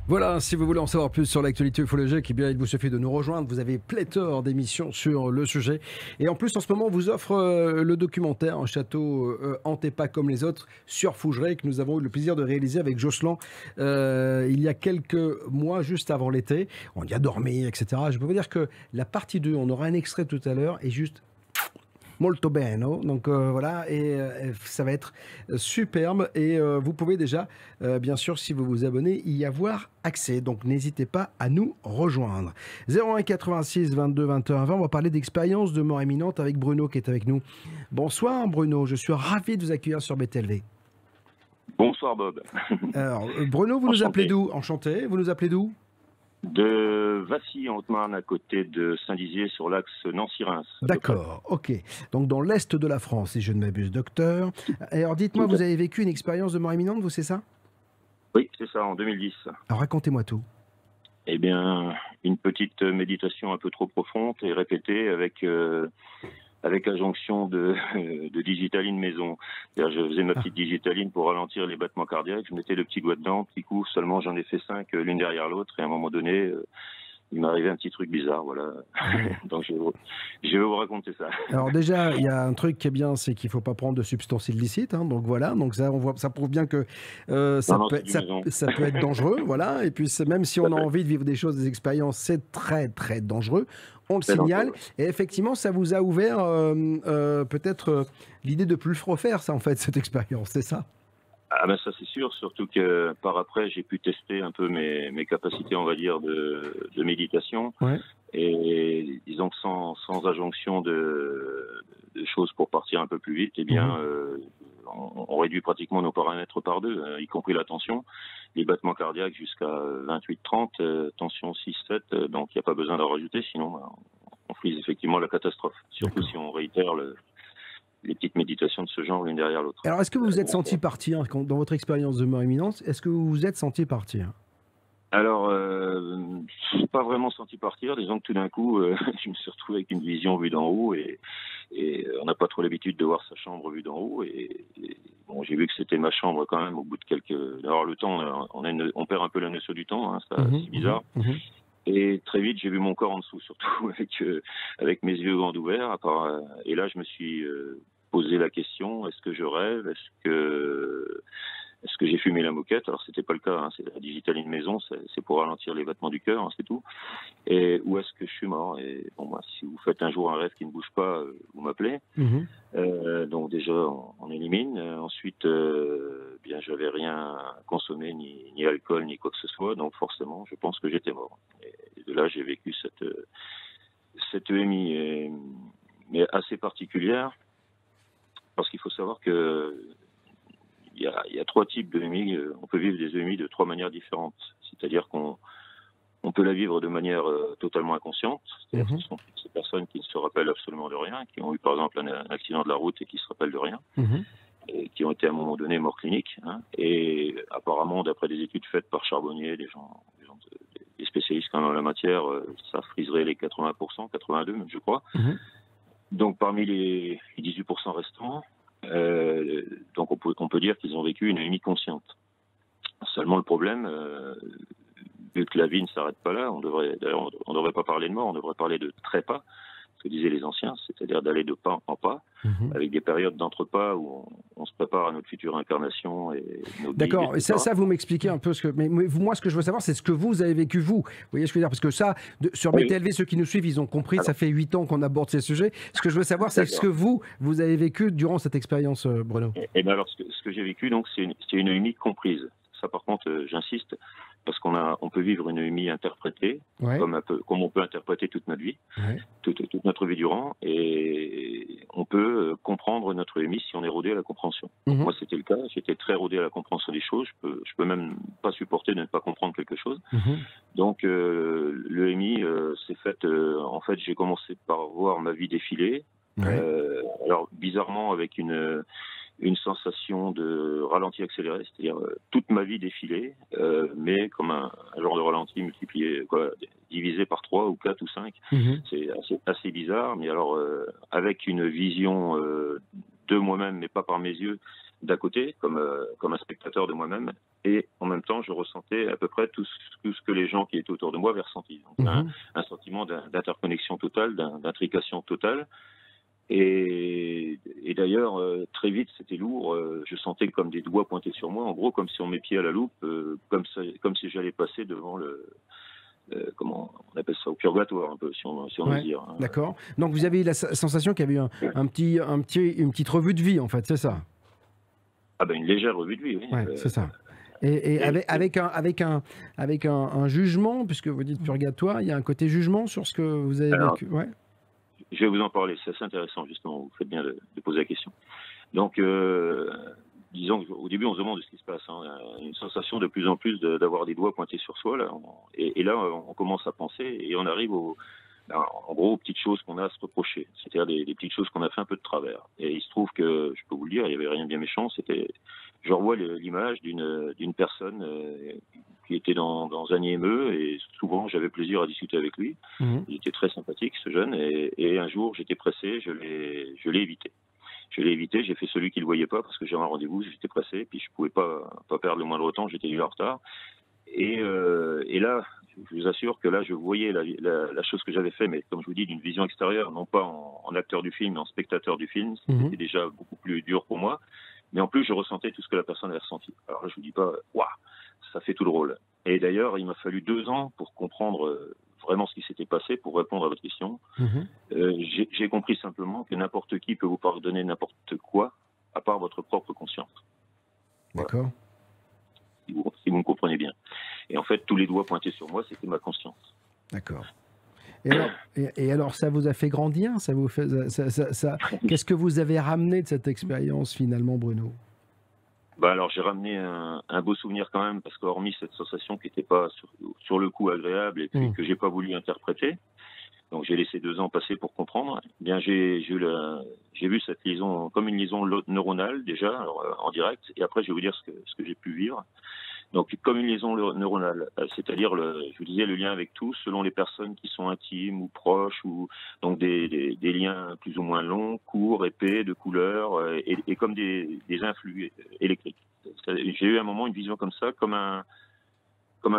Voilà, si vous voulez en savoir plus sur l'actualité ufologique, eh bien, il vous suffit de nous rejoindre. Vous avez pléthore d'émissions sur le sujet. Et en plus, en ce moment, on vous offre le documentaire Un château hanté pas comme les autres sur Fougeray, que nous avons eu le plaisir de réaliser avec Jocelyn il y a quelques mois, juste avant l'été. On y a dormi, etc. Je peux vous dire que la partie 2, on aura un extrait tout à l'heure, est juste molto bene. Donc voilà, et ça va être superbe. Et vous pouvez déjà, bien sûr, si vous vous abonnez, y avoir accès. Donc n'hésitez pas à nous rejoindre. 01 86 22 21 20. On va parler d'expérience de mort imminente avec Bruno qui est avec nous. Bonsoir Bruno, je suis ravi de vous accueillir sur BTLV. Bonsoir Bob. Alors Bruno, vous nous appelez d'où? Enchanté. Vous nous appelez d'où? De Vassy en Haute-Marne, à côté de Saint-Dizier, sur l'axe Nancy-Reims. D'accord, ok. Donc dans l'est de la France, si je ne m'abuse, docteur. Alors dites-moi, vous avez vécu une expérience de mort imminente, vous, c'est ça? Oui, c'est ça, en 2010. Alors racontez-moi tout. Eh bien, une petite méditation un peu trop profonde et répétée avec injonction de digitaline maison. C'est-à-dire, je faisais ma petite digitaline pour ralentir les battements cardiaques, je mettais le petit doigt dedans, petit coup, seulement j'en ai fait 5 l'une derrière l'autre, et à un moment donné, il m'est arrivé un petit truc bizarre, voilà. Donc je vais vous raconter ça. Alors déjà, il y a un truc qui est bien, c'est qu'il ne faut pas prendre de substances illicites, donc voilà, donc ça, on voit, ça prouve bien que ça peut être dangereux, voilà, et puis même si on a envie de vivre des choses, des expériences, c'est très très dangereux. On le signale, et effectivement, ça vous a ouvert peut-être l'idée de plus refaire ça, en fait, cette expérience, c'est ça? Ah ben ça c'est sûr, surtout que par après j'ai pu tester un peu mes capacités, on va dire, de méditation. Ouais. Et disons que sans injonction de choses pour partir un peu plus vite, eh bien on réduit pratiquement nos paramètres par deux, y compris la tension, les battements cardiaques jusqu'à 28-30, tension 6-7, donc il n'y a pas besoin d'en rajouter, sinon on frise effectivement la catastrophe, surtout si on réitère les petites méditations de ce genre l'une derrière l'autre. Alors, est-ce que vous vous êtes senti partir, dans votre expérience de mort imminente, est-ce que vous vous êtes senti partir? Alors, pas vraiment senti partir. Disons que tout d'un coup, je me suis retrouvé avec une vision vue d'en haut et on n'a pas trop l'habitude de voir sa chambre vue d'en haut. Et bon, j'ai vu que c'était ma chambre quand même au bout de quelques... Alors, le temps, on perd un peu la notion du temps, hein, c'est bizarre. Et très vite, j'ai vu mon corps en dessous, surtout avec mes yeux grands ouverts. Et là, je me suis posé la question, est-ce que je rêve? Est-ce que j'ai fumé la moquette? Alors, c'était pas le cas, hein, c'est la digitaline maison, c'est pour ralentir les battements du cœur, hein, c'est tout. Et où est-ce que je suis mort? Et bon, bah, si vous faites un jour un rêve qui ne bouge pas, vous m'appelez. Donc déjà, on élimine. Ensuite, bien, j'avais rien consommé, ni alcool, ni quoi que ce soit, donc forcément, je pense que j'étais mort. Et de là, j'ai vécu cette EMI, mais assez particulière, parce qu'il faut savoir que il y a trois types d'EMI. On peut vivre des EMI de trois manières différentes. C'est-à-dire qu'on peut la vivre de manière totalement inconsciente. C'est-à-dire que ce sont ces personnes qui ne se rappellent absolument de rien, qui ont eu par exemple un accident de la route et qui se rappellent de rien, et qui ont été à un moment donné morts cliniques. Hein. Et apparemment, d'après des études faites par Charbonnier, des spécialistes quand même en la matière, ça friserait les 80%, 82 même, je crois. Donc parmi les 18% restants, donc on peut dire qu'ils ont vécu une EMI consciente. Seulement le problème, vu que la vie ne s'arrête pas là, on devrait pas parler de mort, on devrait parler de trépas, ce que disaient les anciens, c'est-à-dire d'aller de pas en pas, avec des périodes d'entrepas où on se prépare à notre future incarnation. D'accord, et ça vous m'expliquez un peu ce que... Mais moi, ce que je veux savoir, c'est ce que vous avez vécu, vous. Vous voyez ce que je veux dire? Parce que ça, sur BTLV, ceux qui nous suivent, ils ont compris, ça fait 8 ans qu'on aborde ces sujets. Ce que je veux savoir, c'est ce que vous avez vécu durant cette expérience, Bruno. Et bien alors, ce que j'ai vécu, donc, c'est une EMI comprise. Ça, par contre, j'insiste, parce qu'on peut vivre une EMI interprétée, comme on peut interpréter toute notre vie, toute notre vie durant, et on peut comprendre notre EMI si on est rodé à la compréhension. Donc, moi, c'était le cas. J'étais très rodé à la compréhension des choses. Je peux même pas supporter de ne pas comprendre quelque chose. Donc, l'EMI s'est faite. En fait, j'ai commencé par voir ma vie défiler. Alors, bizarrement, avec une sensation de ralenti accéléré, c'est-à-dire toute ma vie défilée, mais comme un genre de ralenti multiplié, divisé par 3 ou 4 ou 5. C'est assez bizarre, mais alors avec une vision de moi-même, mais pas par mes yeux, d'à côté, comme un spectateur de moi-même, et en même temps, je ressentais à peu près tout ce que les gens qui étaient autour de moi avaient ressenti. Donc, un sentiment d'interconnexion totale, d'intrication totale. Et d'ailleurs, très vite, c'était lourd. Je sentais comme des doigts pointés sur moi, en gros, comme si on m'épiait à la loupe, comme si j'allais passer devant comment on appelle ça, au purgatoire, un peu, si on veut dire. Hein. D'accord. Donc vous avez eu la sensation qu'il y avait eu une petite revue de vie, en fait, c'est ça? Ah ben une légère revue de vie, oui. C'est ça. Et avec un jugement, puisque vous dites purgatoire, il y a un côté jugement sur ce que vous avez vécu. Je vais vous en parler, c'est assez intéressant justement, vous faites bien de poser la question. Donc, disons qu'au début on se demande ce qui se passe, hein. Une sensation de plus en plus d'avoir des doigts pointés sur soi, là, et là on commence à penser et on arrive en gros aux petites choses qu'on a à se reprocher, c'est-à-dire des petites choses qu'on a fait un peu de travers. Et il se trouve que, je peux vous le dire, il n'y avait rien de bien méchant, je revois l'image d'une personne qui était dans un IME, et souvent j'avais plaisir à discuter avec lui. Il était très sympathique, ce jeune, et un jour j'étais pressé, je l'ai évité. J'ai fait celui qui ne le voyait pas parce que j'avais un rendez-vous, j'étais pressé, puis je ne pouvais pas perdre le moindre temps, j'étais déjà en retard. Et là, je vous assure que là, je voyais la chose que j'avais fait, mais comme je vous dis, d'une vision extérieure, non pas en acteur du film, mais en spectateur du film. C'était déjà beaucoup plus dur pour moi. Mais en plus, je ressentais tout ce que la personne avait ressenti. Alors là, je vous dis pas, waouh, ça fait tout le rôle. Et d'ailleurs, il m'a fallu 2 ans pour comprendre vraiment ce qui s'était passé, pour répondre à votre question. J'ai compris simplement que n'importe qui peut vous pardonner n'importe quoi, à part votre propre conscience. D'accord. Si vous me comprenez bien. Et en fait, tous les doigts pointés sur moi, c'était ma conscience. D'accord. Et alors, ça vous a fait grandir, ça vous fait, Qu'est-ce que vous avez ramené de cette expérience finalement, Bruno? Bah alors j'ai ramené un beau souvenir quand même, parce qu'hormis cette sensation qui n'était pas sur le coup agréable et puis que j'ai pas voulu interpréter, donc j'ai laissé 2 ans passer pour comprendre. Eh bien j'ai vu cette liaison comme une liaison neuronale déjà, alors, en direct, et après je vais vous dire ce que j'ai pu vivre. Donc comme une liaison neuronale, c'est-à-dire je vous disais le lien avec tous, selon les personnes qui sont intimes ou proches, ou donc des liens plus ou moins longs, courts, épais, de couleur, et comme des influx électriques. J'ai eu à un moment une vision comme ça, comme un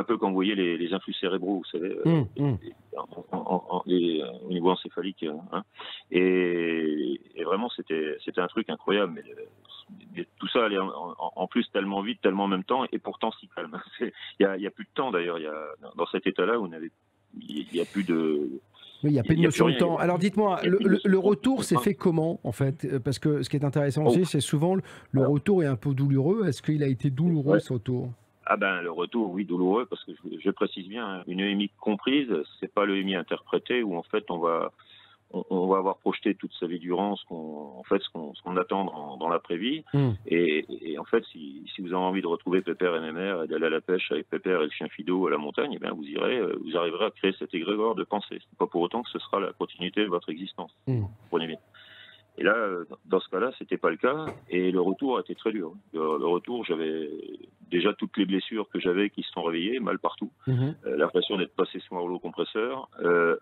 peu quand vous voyez les influx cérébraux, vous savez, au niveau encéphalique, hein. Et vraiment c'était un truc incroyable. Mais tout ça allait en plus tellement vite, tellement en même temps, et pourtant si calme. Il y a plus de temps d'ailleurs. Dans cet état-là, il n'y a plus de. Oui, il n'y a plus de notion de temps. Alors dites-moi, le retour s'est fait comment en fait? Parce que ce qui est intéressant aussi, c'est souvent le retour est un peu douloureux. Est-ce qu'il a été douloureux ce retour? Ah ben le retour, oui, douloureux, parce que je précise bien, une EMI comprise, c'est pas l'EMI interprété où en fait on va avoir projeté toute sa vie durant ce qu'on attend dans l'après-vie. Et en fait, si vous avez envie de retrouver Pépère et Mémère et d'aller à la pêche avec Pépère et le chien Fido à la montagne, eh bien vous arriverez à créer cet égrégore de pensée. C'est pas pour autant que ce sera la continuité de votre existence. Vous comprenez bien. Et là, dans ce cas-là, c'était pas le cas, et le retour a été très dur. Le retour, j'avais déjà toutes les blessures que j'avais qui se sont réveillées, mal partout. L'impression d'être passé sous un rouleau compresseur. Le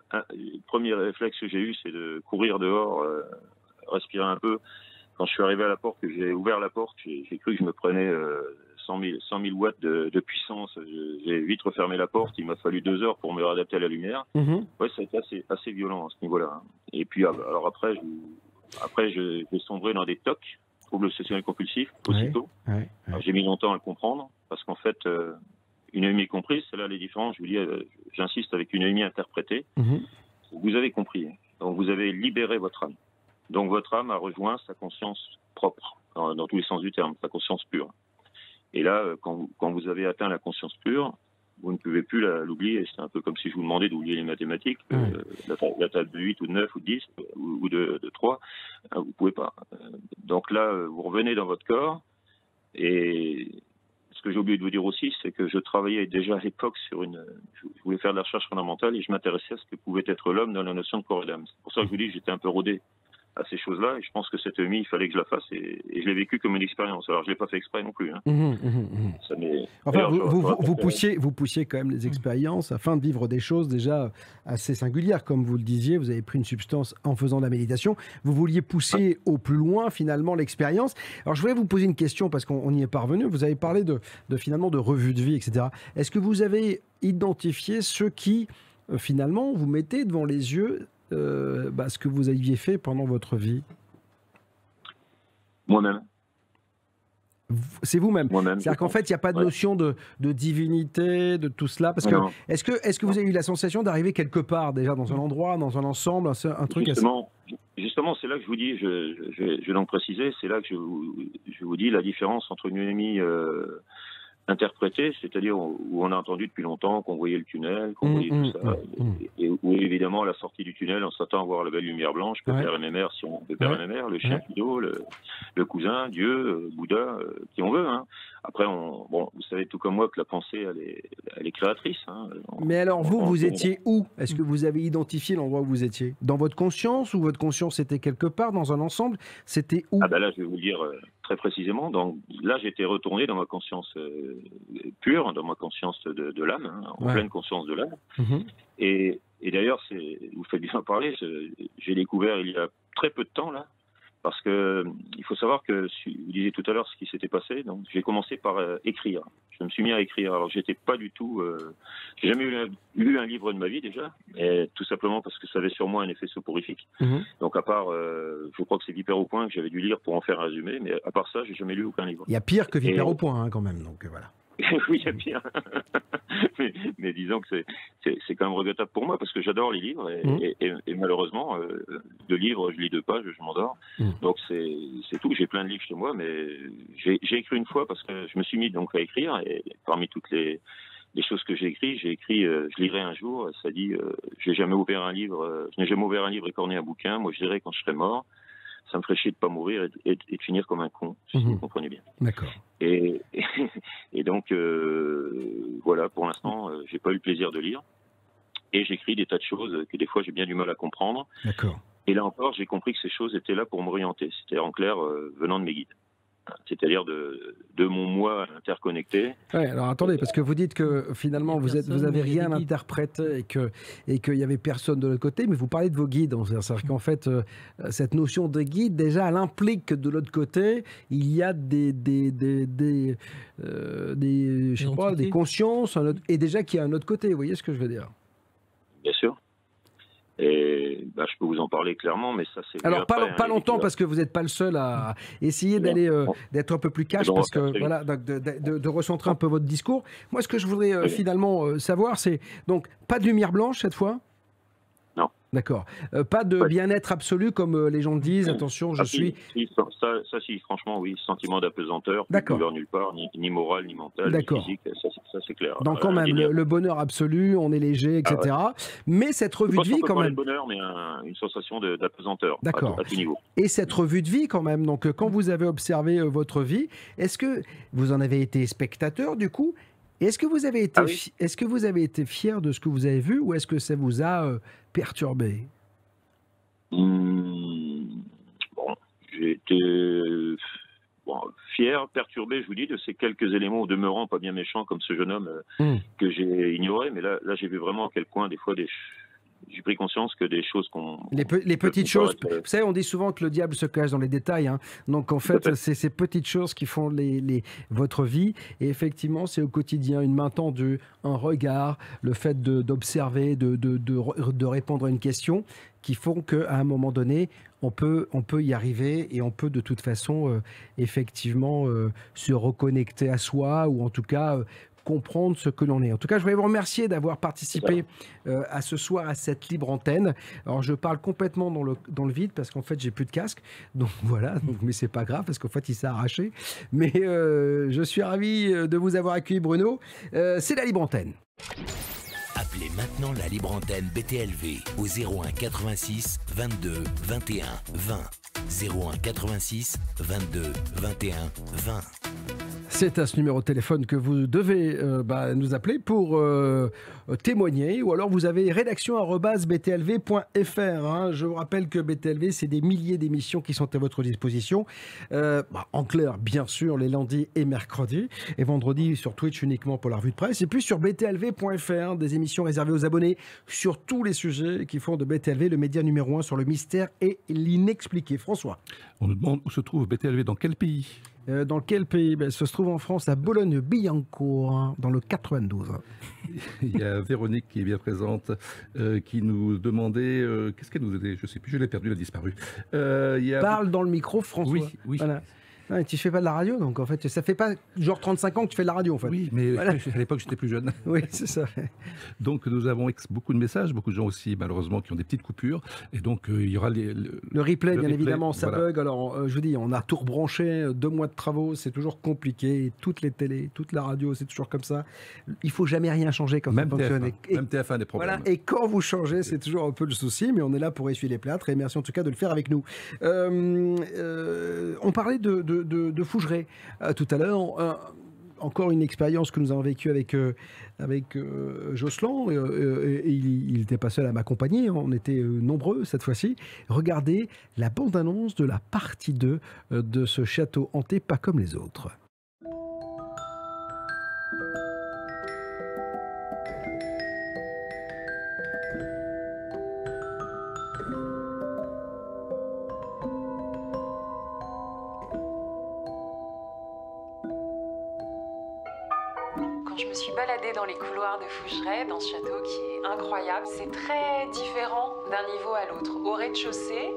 premier réflexe que j'ai eu, c'est de courir dehors, respirer un peu. Quand je suis arrivé à la porte, que j'ai ouvert la porte, j'ai cru que je me prenais 100 000 watts de puissance. J'ai vite refermé la porte. Il m'a fallu 2 heures pour me réadapter à la lumière. Ouais, ça a été assez violent à ce niveau-là. Et puis, alors après, j'ai sombré dans des TOC, troubles obsessionnels compulsifs, aussitôt. J'ai mis longtemps à le comprendre, parce qu'en fait, une EMI comprise, c'est là les différences, je vous dis, j'insiste, avec une EMI interprétée, vous avez compris. Donc vous avez libéré votre âme. Donc votre âme a rejoint sa conscience propre, dans tous les sens du terme, sa conscience pure. Et là, quand vous avez atteint la conscience pure, vous ne pouvez plus l'oublier. C'est un peu comme si je vous demandais d'oublier les mathématiques, la table de 8 ou de 9 ou de 10 ou de 3. Vous ne pouvez pas. Donc là, vous revenez dans votre corps. Et ce que j'ai oublié de vous dire aussi, c'est que je travaillais déjà à l'époque je voulais faire de la recherche fondamentale et je m'intéressais à ce que pouvait être l'homme dans la notion de corps et d'âme. C'est pour ça que je vous dis que j'étais un peu rodé à ces choses-là, et je pense que cette EMI, il fallait que je la fasse, et je l'ai vécu comme une expérience. Alors, je ne l'ai pas fait exprès non plus. Hein. Enfin, vous poussiez quand même les expériences afin de vivre des choses déjà assez singulières. Comme vous le disiez, vous avez pris une substance en faisant de la méditation. Vous vouliez pousser au plus loin, finalement, l'expérience. Alors, je voulais vous poser une question, parce qu'on y est parvenu. Vous avez parlé finalement, de revue de vie, etc. Est-ce que vous avez identifié ceux qui, finalement, vous mettaient devant les yeux ce que vous aviez fait pendant votre vie? Moi-même. C'est vous-même. C'est-à-dire qu'en fait, il n'y a pas de notion de divinité, de tout cela. Parce que est-ce que vous avez eu la sensation d'arriver quelque part, déjà, dans un endroit, dans un ensemble, un truc Justement, c'est là que je vous dis, je vais donc préciser, c'est là que je vous dis la différence entre une EMI interprété, c'est-à-dire où on a entendu depuis longtemps qu'on voyait le tunnel, qu'on voyait tout ça, et où évidemment à la sortie du tunnel, on s'attend à voir la belle lumière blanche, Pépère et Mémère, si on Pépère et Mémère, le chien Fido, le cousin, Dieu, Bouddha, qui on veut. Hein. Après, vous savez tout comme moi que la pensée, elle est créatrice. Hein. Mais alors vous étiez où? Est-ce que vous avez identifié l'endroit où vous étiez? Dans votre conscience, ou votre conscience était quelque part, dans un ensemble? C'était où? Ah ben là, je vais vous le dire très précisément. Donc là, j'étais retourné dans ma conscience pure, dans ma conscience de l'âme, hein, en pleine conscience de l'âme. Et d'ailleurs, vous faites bien en parler, j'ai découvert il y a très peu de temps, là, parce que il faut savoir que, vous disiez tout à l'heure ce qui s'était passé, donc j'ai commencé par écrire. Je me suis mis à écrire. Alors j'étais pas du tout, j'ai jamais lu un livre de ma vie déjà, et tout simplement parce que ça avait sur moi un effet soporifique. Donc à part, je crois que c'est Vipère au point que j'avais dû lire pour en faire un résumé, mais à part ça, j'ai jamais lu aucun livre. Il y a pire que Vipère au point, hein, quand même. Donc voilà. Oui, il y a pire. mais disons que c'est quand même regrettable pour moi parce que j'adore les livres et malheureusement, le livre, je lis 2 pages, je m'endors. Donc c'est tout. J'ai plein de livres chez moi, mais j'ai écrit une fois parce que je me suis mis donc à écrire et parmi toutes les choses que j'ai écrit, je lirai un jour. Ça dit, je n'ai jamais ouvert un livre et corné un bouquin. Moi, je dirais quand je serai mort. Ça me ferait chier de pas mourir et de finir comme un con, si vous comprenez bien. D'accord. Et donc, voilà, pour l'instant, j'ai pas eu le plaisir de lire. Et j'écris des tas de choses que des fois j'ai bien du mal à comprendre. D'accord. Et là encore, j'ai compris que ces choses étaient là pour m'orienter. C'était en clair venant de mes guides. C'est-à-dire de mon moi interconnecté. Ouais, alors attendez, parce que vous dites que finalement vous avez rien interprété et qu'il n'y avait personne de l'autre côté, mais vous parlez de vos guides. C'est-à-dire qu'en fait, cette notion de guide, déjà, elle implique que de l'autre côté, il y a des consciences, et déjà qu'il y a un autre côté. Vous voyez ce que je veux dire? Bien sûr. Et je peux vous en parler clairement, mais ça c'est... Alors pas longtemps parce que vous n'êtes pas le seul à essayer d'être un peu plus cash, parce que voilà, de recentrer un peu votre discours. Moi, ce que je voudrais finalement savoir, c'est donc pas de lumière blanche cette fois? Non. D'accord. Pas de bien-être absolu comme les gens disent. Attention, je suis. Si, franchement, oui. Sentiment d'apesanteur, plus de douleur nulle part, ni moral, ni mental, ni physique. Ça c'est clair. Donc quand même, le bonheur absolu, on est léger, etc. Ah ouais. Mais cette revue de vie, quand même. Pas de bonheur, mais une sensation d'apesanteur. D'accord. À tout niveau. Et cette revue de vie, quand même. Donc quand vous avez observé votre vie, est-ce que vous en avez été spectateur du coup? Est-ce que vous avez été, est-ce que vous avez été fier de ce que vous avez vu, ou est-ce que ça vous a perturbé? J'ai été fier, perturbé, je vous dis, de ces quelques éléments au demeurant pas bien méchants comme ce jeune homme que j'ai ignoré. Mais là j'ai vu vraiment à quel point des fois j'ai pris conscience que des choses les petites choses, vous savez, on dit souvent que le diable se cache dans les détails, hein. Donc en fait, c'est ces petites choses qui font votre vie, et effectivement, c'est au quotidien, une main tendue, un regard, le fait d'observer, de répondre à une question, qui font qu'à un moment donné, on peut y arriver, et on peut de toute façon, effectivement, se reconnecter à soi, ou en tout cas comprendre ce que l'on est. En tout cas, je voudrais vous remercier d'avoir participé à ce soir à cette libre antenne. Alors, je parle complètement dans le vide parce qu'en fait, j'ai plus de casque. Donc voilà, mais c'est pas grave parce qu'en fait, il s'est arraché. Mais je suis ravi de vous avoir accueilli, Bruno. C'est la libre antenne. Appelez maintenant la libre antenne BTLV au 01 86 22 21 20. 01 86 22 21 20. C'est à ce numéro de téléphone que vous devez nous appeler pour témoigner, ou alors vous avez rédaction@btlv.fr, hein. Je vous rappelle que BTLV, c'est des milliers d'émissions qui sont à votre disposition. En clair, bien sûr, les lundis et mercredis, et vendredi sur Twitch uniquement pour la revue de presse, et puis sur btlv.fr, des émissions réservées aux abonnés sur tous les sujets qui font de BTLV le média numéro 1 sur le mystère et l'inexpliqué. François. On nous demande où se trouve BTLV, dans quel pays? Dans quel pays? Ça se trouve en France, à Boulogne-Billancourt, hein, dans le 92. Il y a Véronique qui est bien présente, qui nous demandait... qu'est-ce qu'elle nous disait? Je ne sais plus, je l'ai perdu, elle a disparu. Parle dans le micro, François. Oui. Voilà. Ouais, tu fais pas de la radio, donc en fait, ça fait pas genre 35 ans que tu fais de la radio, en fait. Oui, mais voilà. À l'époque, j'étais plus jeune. Oui, c'est ça. Donc, nous avons beaucoup de messages, beaucoup de gens aussi, malheureusement, qui ont des petites coupures. Et donc, il y aura le replay, bien évidemment, ça bug. Alors, je vous dis, on a tout rebranché, 2 mois de travaux, c'est toujours compliqué. Toutes les télés, toute la radio, c'est toujours comme ça. Il faut jamais rien changer quand ça fonctionne. Même TF1 des problèmes. Voilà. Et quand vous changez, c'est toujours un peu le souci, mais on est là pour essuyer les plâtres. Et merci en tout cas de le faire avec nous. On parlait de Fougeray tout à l'heure. Encore une expérience que nous avons vécue avec Jocelyn. Il n'était pas seul à m'accompagner, on était nombreux cette fois-ci. Regardez la bande-annonce de la partie 2 de ce château hanté pas comme les autres. Je me suis baladée dans les couloirs de Fougeray, dans ce château qui est incroyable. C'est très différent d'un niveau à l'autre. Au rez-de-chaussée,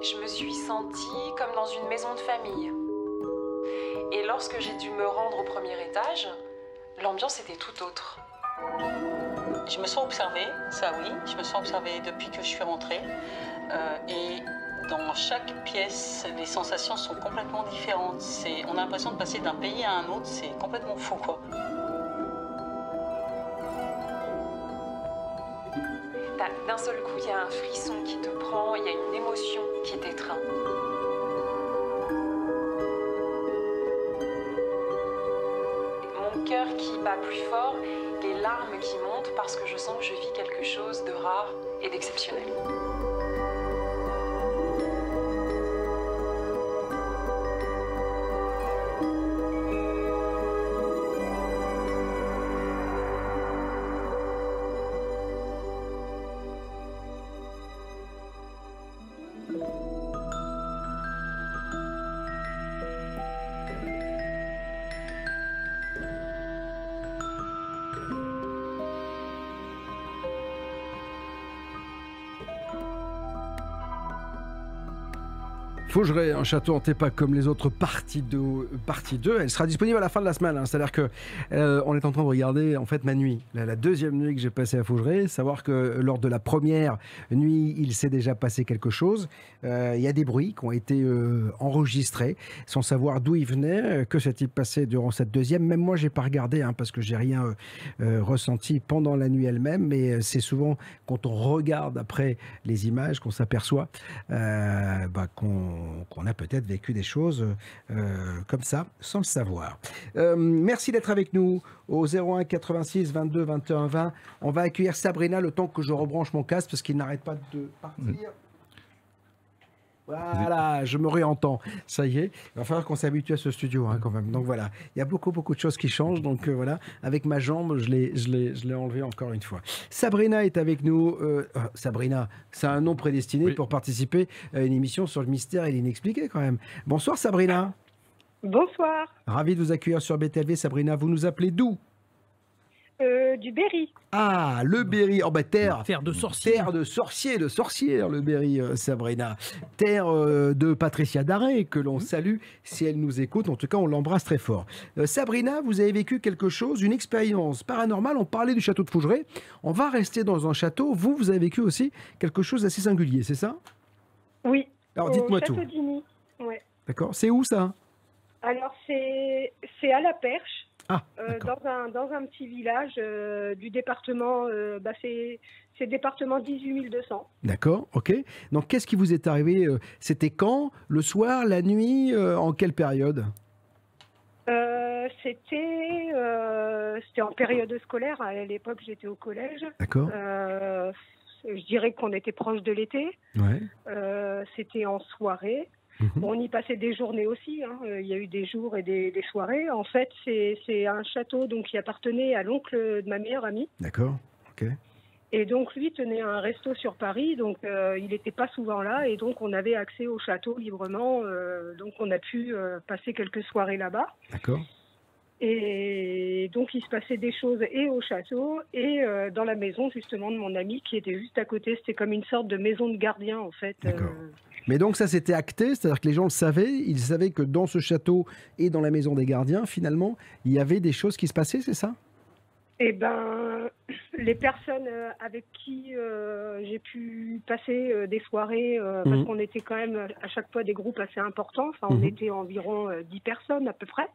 je me suis sentie comme dans une maison de famille. Et lorsque j'ai dû me rendre au premier étage, l'ambiance était tout autre. Je me sens observée, ça oui, je me sens observée depuis que je suis rentrée. Et dans chaque pièce, les sensations sont complètement différentes. On a l'impression de passer d'un pays à un autre, c'est complètement fou, quoi. D'un seul coup, il y a un frisson qui te prend, il y a une émotion qui t'étreint. Mon cœur qui bat plus fort, les larmes qui montent parce que je sens que je vis quelque chose de rare et d'exceptionnel. Fougeray, un château hanté pas comme les autres, partie 2. Elle sera disponible à la fin de la semaine. C'est-à-dire que on est en train de regarder en fait ma nuit, la deuxième nuit que j'ai passée à Fougeray. Savoir que lors de la première nuit, il s'est déjà passé quelque chose. Il y a des bruits qui ont été enregistrés, sans savoir d'où ils venaient. Que s'est-il passé durant cette deuxième? Même moi, j'ai pas regardé parce que j'ai rien ressenti pendant la nuit elle-même. Mais c'est souvent quand on regarde après les images qu'on s'aperçoit qu'on a peut-être vécu des choses comme ça, sans le savoir. Merci d'être avec nous au 01 86 22 21 20. On va accueillir Sabrina le temps que je rebranche mon casque parce qu'il n'arrête pas de partir. Voilà, je me réentends. Ça y est, il va falloir qu'on s'habitue à ce studio quand même. Donc voilà, il y a beaucoup de choses qui changent. Donc voilà, avec ma jambe, je l'ai enlevé encore une fois. Sabrina est avec nous. Sabrina, c'est un nom prédestiné pour participer à une émission sur le mystère et l'inexpliqué quand même. Bonsoir Sabrina. Bonsoir. Ravi de vous accueillir sur BTLV. Sabrina, vous nous appelez d'où? Du Berry. Ah, le Berry. Oh, terre de sorciers. Terre de sorciers, de sorcières, le Berry, Sabrina. Terre de Patricia Daré, que l'on salue si elle nous écoute. En tout cas, on l'embrasse très fort. Sabrina, vous avez vécu quelque chose, une expérience paranormale. On parlait du château de Fougeray. On va rester dans un château. Vous avez vécu aussi quelque chose d'assez singulier, c'est ça? Oui. Alors, dites-moi tout. Château d'Igny. Ouais. D'accord. C'est où ça? Alors, c'est à La Perche. Ah, dans un petit village du département, c'est département 18 200. D'accord, ok. Donc qu'est-ce qui vous est arrivé? C'était quand? Le soir, la nuit, en quelle période? C'était en période scolaire. À l'époque, j'étais au collège. D'accord. Je dirais qu'on était proche de l'été. Ouais. C'était en soirée. On y passait des journées aussi, il y a eu des jours et des soirées. En fait, c'est un château qui appartenait à l'oncle de ma meilleure amie. D'accord, ok. Et donc lui tenait un resto sur Paris, donc il n'était pas souvent là, et donc on avait accès au château librement, donc on a pu passer quelques soirées là-bas. D'accord. Et donc il se passait des choses et au château et dans la maison justement de mon ami qui était juste à côté. C'était comme une sorte de maison de gardien en fait. D'accord. Mais donc ça c'était acté, c'est-à-dire que les gens le savaient, ils savaient que dans ce château et dans la maison des gardiens, finalement, il y avait des choses qui se passaient, c'est ça? Eh ben, les personnes avec qui j'ai pu passer des soirées, parce qu'on était quand même à chaque fois des groupes assez importants, on était environ 10 personnes à peu près.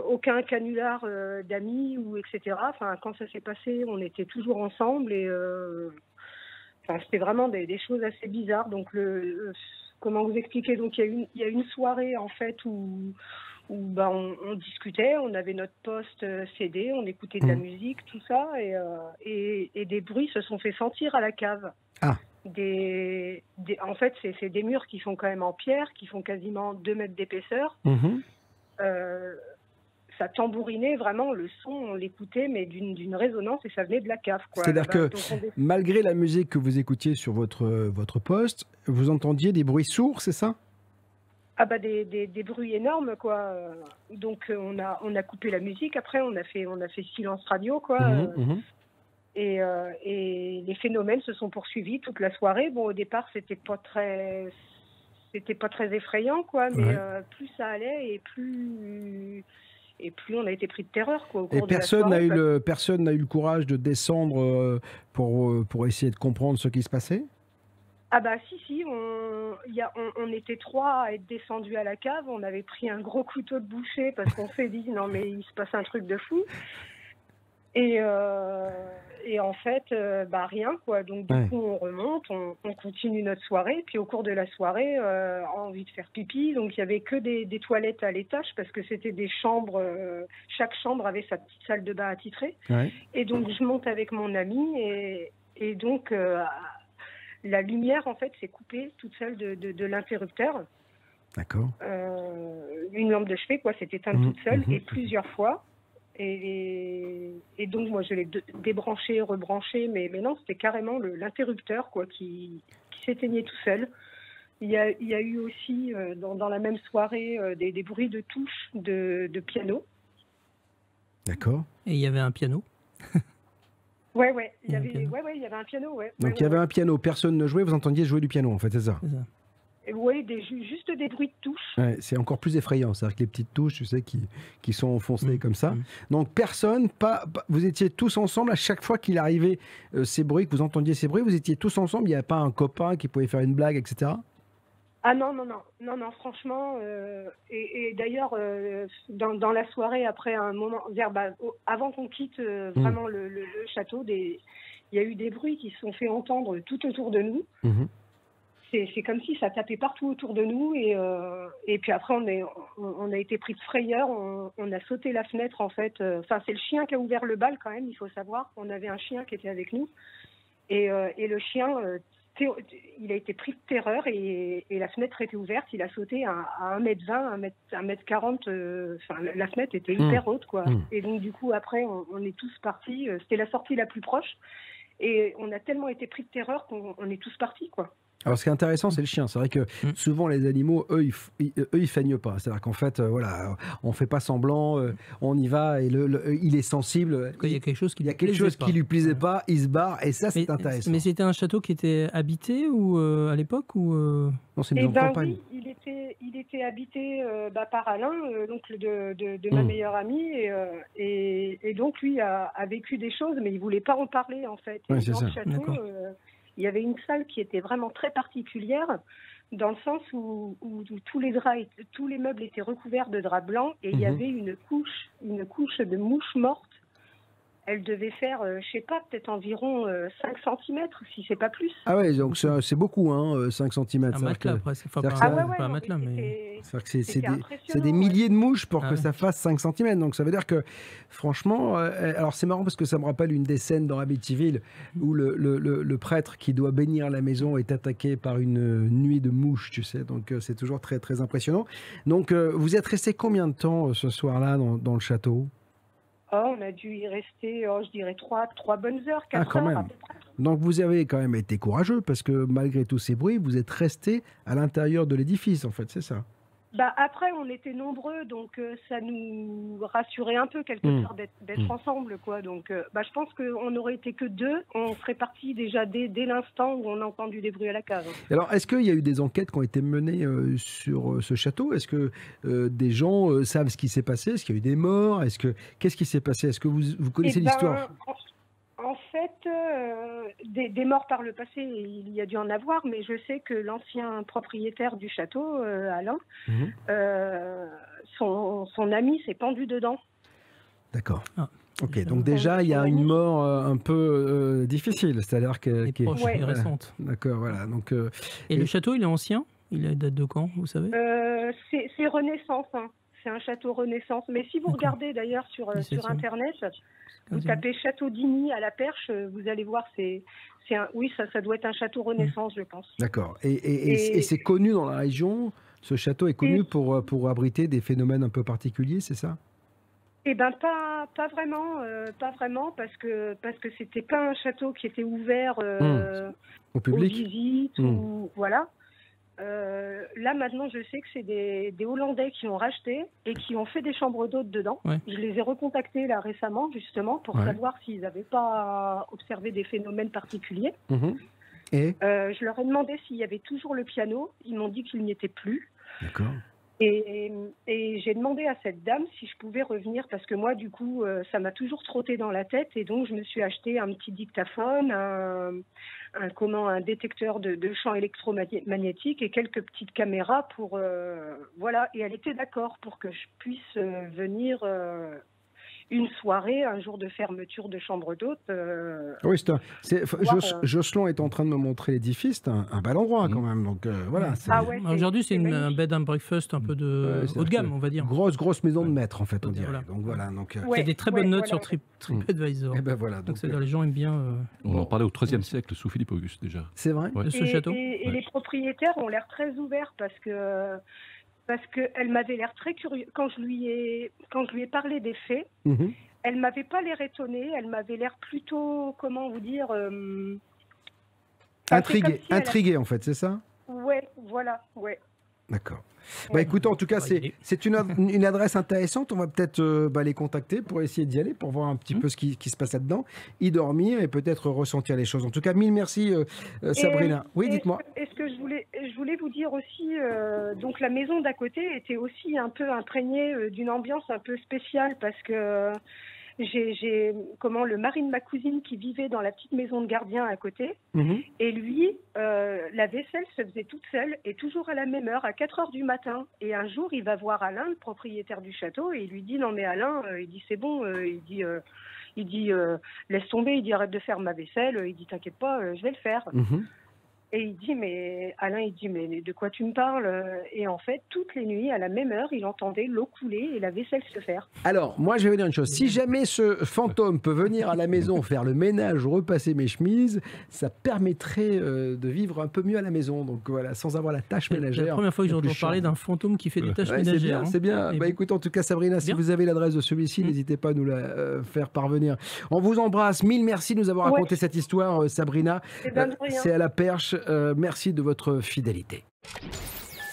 Aucun canular d'amis ou etc. Enfin, quand ça s'est passé, on était toujours ensemble et c'était vraiment des choses assez bizarres. Donc, comment vous expliquer? Donc, il y a une soirée en fait où on discutait, on avait notre poste CD, on écoutait de la musique, tout ça, et des bruits se sont fait sentir à la cave. Ah. En fait, c'est des murs qui sont quand même en pierre, qui font quasiment 2 mètres d'épaisseur. Ça tambourinait vraiment, le son, on l'écoutait, mais d'une résonance, et ça venait de la cave. C'est-à-dire que malgré la musique que vous écoutiez sur votre poste, vous entendiez des bruits sourds, c'est ça? Ah des bruits énormes, quoi. Donc on a coupé la musique, après on a fait silence radio, quoi. Et les phénomènes se sont poursuivis toute la soirée. Bon, au départ, c'était pas très effrayant, quoi, mais plus ça allait et plus et plus on a été pris de terreur, quoi, au Et cours de la personne n'a soirée. personne n'a eu le courage de descendre pour essayer de comprendre ce qui se passait? Ah bah si, on était 3 à être descendus à la cave, on avait pris un gros couteau de boucher parce qu'on s'est dit non mais il se passe un truc de fou. Et en fait, bah rien quoi. Donc du coup on remonte, on continue notre soirée. Puis au cours de la soirée, envie de faire pipi. Donc il y avait que des toilettes à l'étage parce que c'était des chambres. Chaque chambre avait sa petite salle de bain attitrée. Ouais. Et donc je monte avec mon ami et donc la lumière en fait s'est coupée toute seule de l'interrupteur. D'accord. Une lampe de chevet quoi, s'est éteinte toute seule et plusieurs fois. Et donc moi je l'ai débranché, rebranché, mais non, c'était carrément l'interrupteur quoi qui s'éteignait tout seul. Il y a eu aussi dans la même soirée des bruits de touches de piano. D'accord. Et il y avait un piano. Ouais, il y avait un piano, ouais. Donc il y avait un piano, personne ne jouait, vous entendiez jouer du piano en fait, c'est ça? Oui, juste des bruits de touches. Ouais, c'est encore plus effrayant, c'est-à-dire que les petites touches, tu sais, qui sont enfoncées comme ça. Donc personne, vous étiez tous ensemble à chaque fois qu'il arrivait ces bruits, que vous entendiez ces bruits, vous étiez tous ensemble, il n'y avait pas un copain qui pouvait faire une blague, etc. Ah non, franchement, et d'ailleurs, dans la soirée, après un moment, avant qu'on quitte vraiment le château, il y a eu des bruits qui se sont fait entendre tout autour de nous. C'est comme si ça tapait partout autour de nous et puis après on a été pris de frayeur, on a sauté la fenêtre en fait. Enfin c'est le chien qui a ouvert le bal quand même, il faut savoir. On avait un chien qui était avec nous et le chien il a été pris de terreur et la fenêtre était ouverte, il a sauté à 1m20, 1m40, enfin la fenêtre était hyper haute quoi. Et donc du coup après on est tous partis, c'était la sortie la plus proche et on a tellement été pris de terreur qu'on est tous partis quoi. Alors, ce qui est intéressant, c'est le chien. C'est vrai que souvent, les animaux, eux, ils feignent pas. C'est-à-dire qu'en fait, voilà, on fait pas semblant, on y va et il est sensible. Il y a quelque chose qui lui plaisait pas, il se barre et ça, c'est intéressant. Mais c'était un château qui était habité ou à l'époque ou Non, c'est une maison de campagne. Oui, il était habité par Alain, l'oncle de ma meilleure amie, et donc lui a vécu des choses, mais il voulait pas en parler en fait. Et Ouais, dans le château, il y avait une salle qui était vraiment très particulière, dans le sens où tous les meubles étaient recouverts de drap blanc et il y avait une couche de mouches mortes. Elle devait faire, je sais pas, peut-être environ 5 cm, si c'est pas plus. Ah ouais, donc c'est beaucoup, 5 cm. Un matelas, presque. Enfin, pas un matelas, mais... C'est des milliers de mouches pour que ça fasse 5 cm. Donc ça veut dire que, franchement... alors c'est marrant parce que ça me rappelle une des scènes dans Amityville où le prêtre qui doit bénir la maison est attaqué par une nuée de mouches, tu sais. Donc c'est toujours très, très impressionnant. Donc vous êtes resté combien de temps ce soir-là dans le château ? On a dû y rester, je dirais 3 bonnes heures, 4 quand heures même. à peu près. Donc vous avez quand même été courageux parce que malgré tous ces bruits, vous êtes resté à l'intérieur de l'édifice, en fait, c'est ça? Après, on était nombreux, donc ça nous rassurait un peu quelque part d'être ensemble, quoi. Donc, je pense qu'on n'aurait été que 2, on serait partis déjà dès l'instant où on a entendu des bruits à la cave. Alors, est-ce qu'il y a eu des enquêtes qui ont été menées sur ce château? Est-ce que des gens savent ce qui s'est passé? Est-ce qu'il y a eu des morts? Qu'est-ce qui s'est passé? Est-ce que vous connaissez l'histoire? En fait, des morts par le passé, il y a dû en avoir, mais je sais que l'ancien propriétaire du château, Alain, son ami s'est pendu dedans. D'accord. Ok, donc déjà, il y a une mort un peu difficile, c'est-à-dire que... proche et récente. D'accord, voilà. Donc, et le château, il est ancien? Il date de quand, vous savez? C'est Renaissance, c'est un château Renaissance. Mais si vous regardez d'ailleurs sur Internet, vous tapez Château d'Igny à la Perche, vous allez voir, oui, ça doit être un château Renaissance, je pense. D'accord. Et c'est connu dans la région? Ce château est connu pour abriter des phénomènes un peu particuliers, c'est ça? Eh ben pas vraiment, parce que c'était pas un château qui était ouvert au public, aux visites ou voilà. Là maintenant, je sais que c'est des Hollandais qui ont racheté et qui ont fait des chambres d'hôtes dedans. Ouais. Je les ai recontactés là récemment justement pour savoir s'ils n'avaient pas observé des phénomènes particuliers. Et je leur ai demandé s'il y avait toujours le piano. Ils m'ont dit qu'il n'y était plus. D'accord. Et j'ai demandé à cette dame si je pouvais revenir parce que moi, du coup, ça m'a toujours trotté dans la tête et donc je me suis acheté un petit dictaphone, un détecteur de champs électromagnétiques et quelques petites caméras pour voilà. Et elle était d'accord pour que je puisse venir une soirée, un jour de fermeture de chambre d'hôte. Oui, Jocelyn est en train de me montrer l'édifice, c'est un bel endroit quand même. Donc voilà. Aujourd'hui, c'est un bed and breakfast un peu de haut de gamme, on va dire. Grosse maison de maître, en fait, on dirait. Voilà. Donc voilà. Donc, il y a des très bonnes notes sur TripAdvisor. Et ben voilà. Donc c'est-à-dire les gens aiment bien. On en parlait au IIIe siècle sous Philippe Auguste déjà. C'est vrai. De ce château. Et les propriétaires ont l'air très ouverts parce qu'elle m'avait l'air très curieuse. Quand je lui ai parlé des faits, elle m'avait pas l'air étonnée, elle m'avait l'air plutôt, comment vous dire... intriguée en fait, c'est ça? Ouais, voilà, ouais. D'accord. Bah écoutez, en tout cas, c'est une adresse intéressante. On va peut-être les contacter pour essayer d'y aller, pour voir un petit peu ce qui se passe là-dedans, y dormir et peut-être ressentir les choses. En tout cas, mille merci Sabrina. Oui, dites-moi. Est-ce que je voulais vous dire aussi, donc la maison d'à côté était aussi un peu imprégnée d'une ambiance un peu spéciale parce que j'ai le mari de ma cousine qui vivait dans la petite maison de gardien à côté. Et lui, la vaisselle se faisait toute seule et toujours à la même heure, à 4h du matin. Et un jour, il va voir Alain, le propriétaire du château, et il lui dit « Non mais Alain, il dit c'est bon, il dit laisse tomber, il dit arrête de faire ma vaisselle, il dit t'inquiète pas, je vais le faire. Et il dit, mais de quoi tu me parles? Et en fait, toutes les nuits, à la même heure, il entendait l'eau couler et la vaisselle se faire. Alors, moi, je vais vous dire une chose. Si jamais ce fantôme peut venir à la maison faire le ménage, repasser mes chemises, ça permettrait de vivre un peu mieux à la maison. Donc voilà, sans avoir la tâche ménagère. C'est la première fois que j'entends parler d'un fantôme qui fait des tâches ménagères. C'est bien. Bah, écoute, en tout cas, Sabrina, si vous avez l'adresse de celui-ci, n'hésitez pas à nous la faire parvenir. On vous embrasse. Mille merci de nous avoir raconté cette histoire, Sabrina. C'est à la perche. Merci de votre fidélité.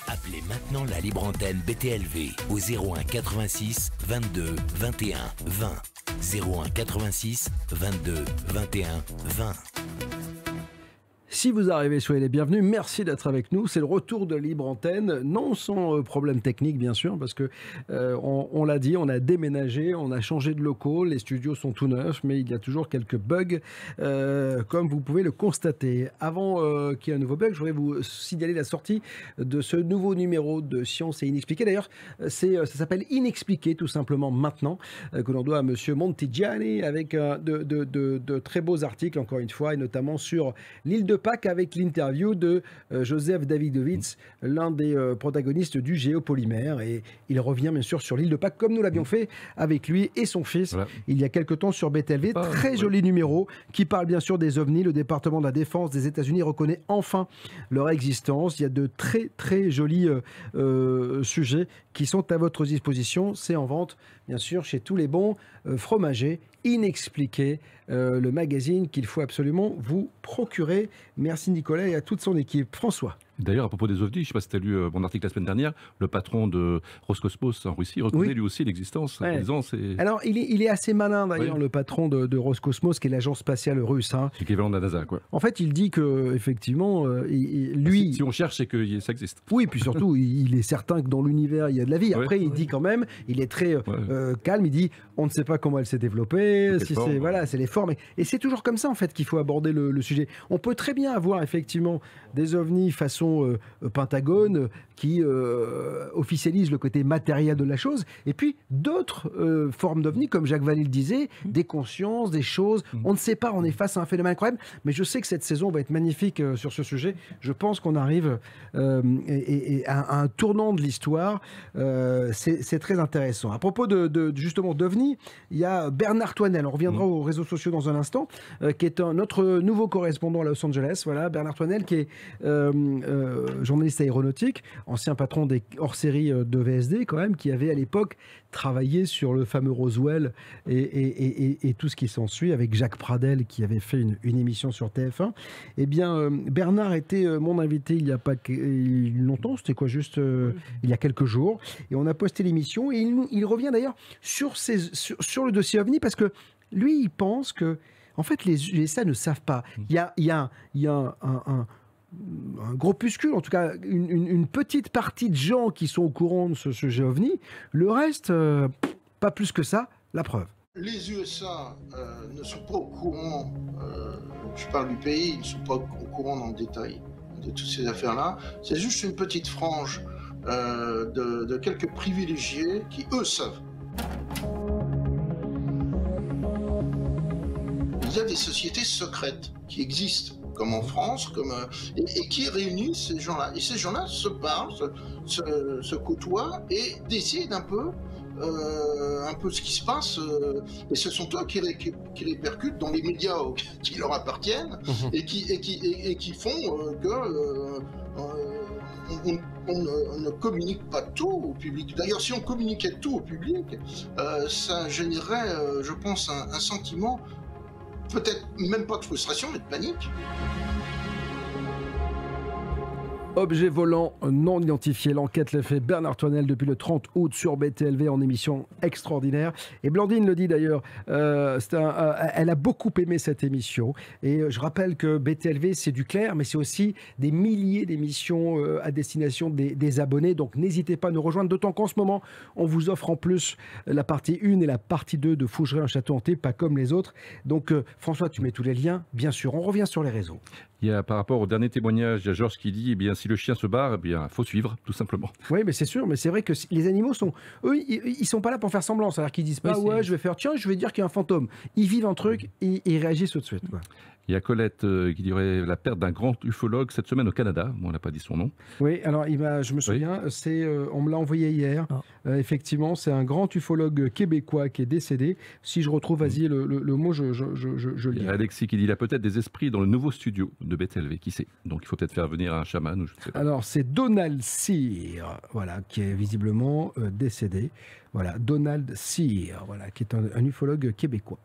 Appelez maintenant la libre antenne BTLV au 01 86 22 21 20. 01 86 22 21 20. Si vous arrivez, soyez les bienvenus. Merci d'être avec nous. C'est le retour de Libre Antenne, non sans problème technique, bien sûr, parce que on l'a dit, on a déménagé, on a changé de locaux, les studios sont tout neufs, mais il y a toujours quelques bugs, comme vous pouvez le constater. Avant qu'il y ait un nouveau bug, je voudrais vous signaler la sortie de ce nouveau numéro de Science et Inexpliqué. D'ailleurs, ça s'appelle Inexpliqué, tout simplement, maintenant, que l'on doit à Monsieur Montigiani, avec de très beaux articles, encore une fois, et notamment sur l'île de Pâques, avec l'interview de Joseph Davidovitz, l'un des protagonistes du géopolymère. Et il revient bien sûr sur l'île de Pâques, comme nous l'avions fait avec lui et son fils il y a quelque temps sur BTLV. Très joli numéro qui parle bien sûr des ovnis. Le département de la défense des États-Unis reconnaît enfin leur existence. Il y a de très très jolis sujets qui sont à votre disposition. C'est en vente bien sûr chez tous les bons fromagers. Inexpliqué, le magazine qu'il faut absolument vous procurer. Merci Nicolas et à toute son équipe. François. D'ailleurs, à propos des ovnis, je ne sais pas si tu as lu mon article la semaine dernière, le patron de Roscosmos en Russie reconnaît lui aussi l'existence. Alors, il est assez malin d'ailleurs, le patron de Roscosmos, qui est l'agence spatiale russe. C'est l'équivalent de la NASA, quoi. En fait, il dit que effectivement, lui... Si on cherche, c'est que ça existe. Oui, puis surtout, il est certain que dans l'univers, il y a de la vie. Après, il dit quand même, il est très calme, il dit, on ne sait pas comment elle s'est développée, si c'est c'est les formes. Et c'est toujours comme ça, en fait, qu'il faut aborder le sujet. On peut très bien avoir, effectivement, des ovnis façon Pentagone qui officialise le côté matériel de la chose, et puis d'autres formes d'ovnis, comme Jacques Vallée le disait, des consciences, des choses, on ne sait pas, on est face à un phénomène incroyable, mais je sais que cette saison va être magnifique sur ce sujet. Je pense qu'on arrive à un tournant de l'histoire, c'est très intéressant. À propos justement d'ovnis, il y a Bernard Toinel, on reviendra aux réseaux sociaux dans un instant, qui est notre nouveau correspondant à Los Angeles. Voilà, Bernard Toinel qui est journaliste aéronautique, ancien patron des hors-séries de VSD quand même, qui avait à l'époque travaillé sur le fameux Roswell et tout ce qui s'ensuit, avec Jacques Pradel qui avait fait une émission sur TF1. Eh bien, Bernard était mon invité il n'y a pas longtemps, c'était quoi, juste il y a quelques jours, et on a posté l'émission, et il revient d'ailleurs sur le dossier OVNI, parce que lui, il pense que en fait, les USA ne savent pas. Il y a un groupuscule, en tout cas une petite partie de gens qui sont au courant de ce sujet OVNI. Le reste, pas plus que ça, la preuve. Les USA ne sont pas au courant, je parle du pays, ils ne sont pas au courant dans le détail de toutes ces affaires-là. C'est juste une petite frange de quelques privilégiés qui, eux, savent. Il y a des sociétés secrètes qui existent, comme en France, et qui réunissent ces gens-là. Et ces gens-là se parlent, se côtoient et décident un peu ce qui se passe. Et ce sont eux qui répercutent dans les médias qui leur appartiennent et qui font que on ne communique pas tout au public. D'ailleurs, si on communiquait tout au public, ça générerait, je pense, un sentiment, peut-être même pas de frustration, mais de panique. Objet volant non identifié. L'enquête l'a fait Bernard Toinel depuis le 30 août sur BTLV en émission extraordinaire. Et Blandine le dit d'ailleurs, elle a beaucoup aimé cette émission. Et je rappelle que BTLV, c'est du clair, mais c'est aussi des milliers d'émissions à destination des abonnés. Donc n'hésitez pas à nous rejoindre, d'autant qu'en ce moment, on vous offre en plus la partie 1 et la partie 2 de Fougeray, un château hanté, pas comme les autres. Donc François, tu mets tous les liens, bien sûr. On revient sur les réseaux. Il y a, par rapport au dernier témoignage, il y a Georges qui dit, eh bien, si le chien se barre, eh bien, faut suivre, tout simplement. Oui, mais c'est sûr, mais c'est vrai que les animaux eux, ils sont pas là pour faire semblant. C'est-à-dire qu'ils disent pas, ouais, je vais faire, tiens, je vais dire qu'il y a un fantôme. Ils vivent un truc et ils réagissent tout de suite. Quoi. Il y a Colette qui dirait la perte d'un grand ufologue cette semaine au Canada. Bon, on n'a pas dit son nom. Oui, alors je me souviens, on me l'a envoyé hier. Effectivement, c'est un grand ufologue québécois qui est décédé. Si je retrouve, vas-y, le mot, je le dis. Il y a Alexis qui dit il y a peut-être des esprits dans le nouveau studio de BTLV, qui sait. Donc il faut peut-être faire venir un chaman ou je ne sais pas. Alors c'est Donald Cyr, voilà, qui est visiblement décédé. Voilà, Donald Cyr, voilà, qui est un ufologue québécois.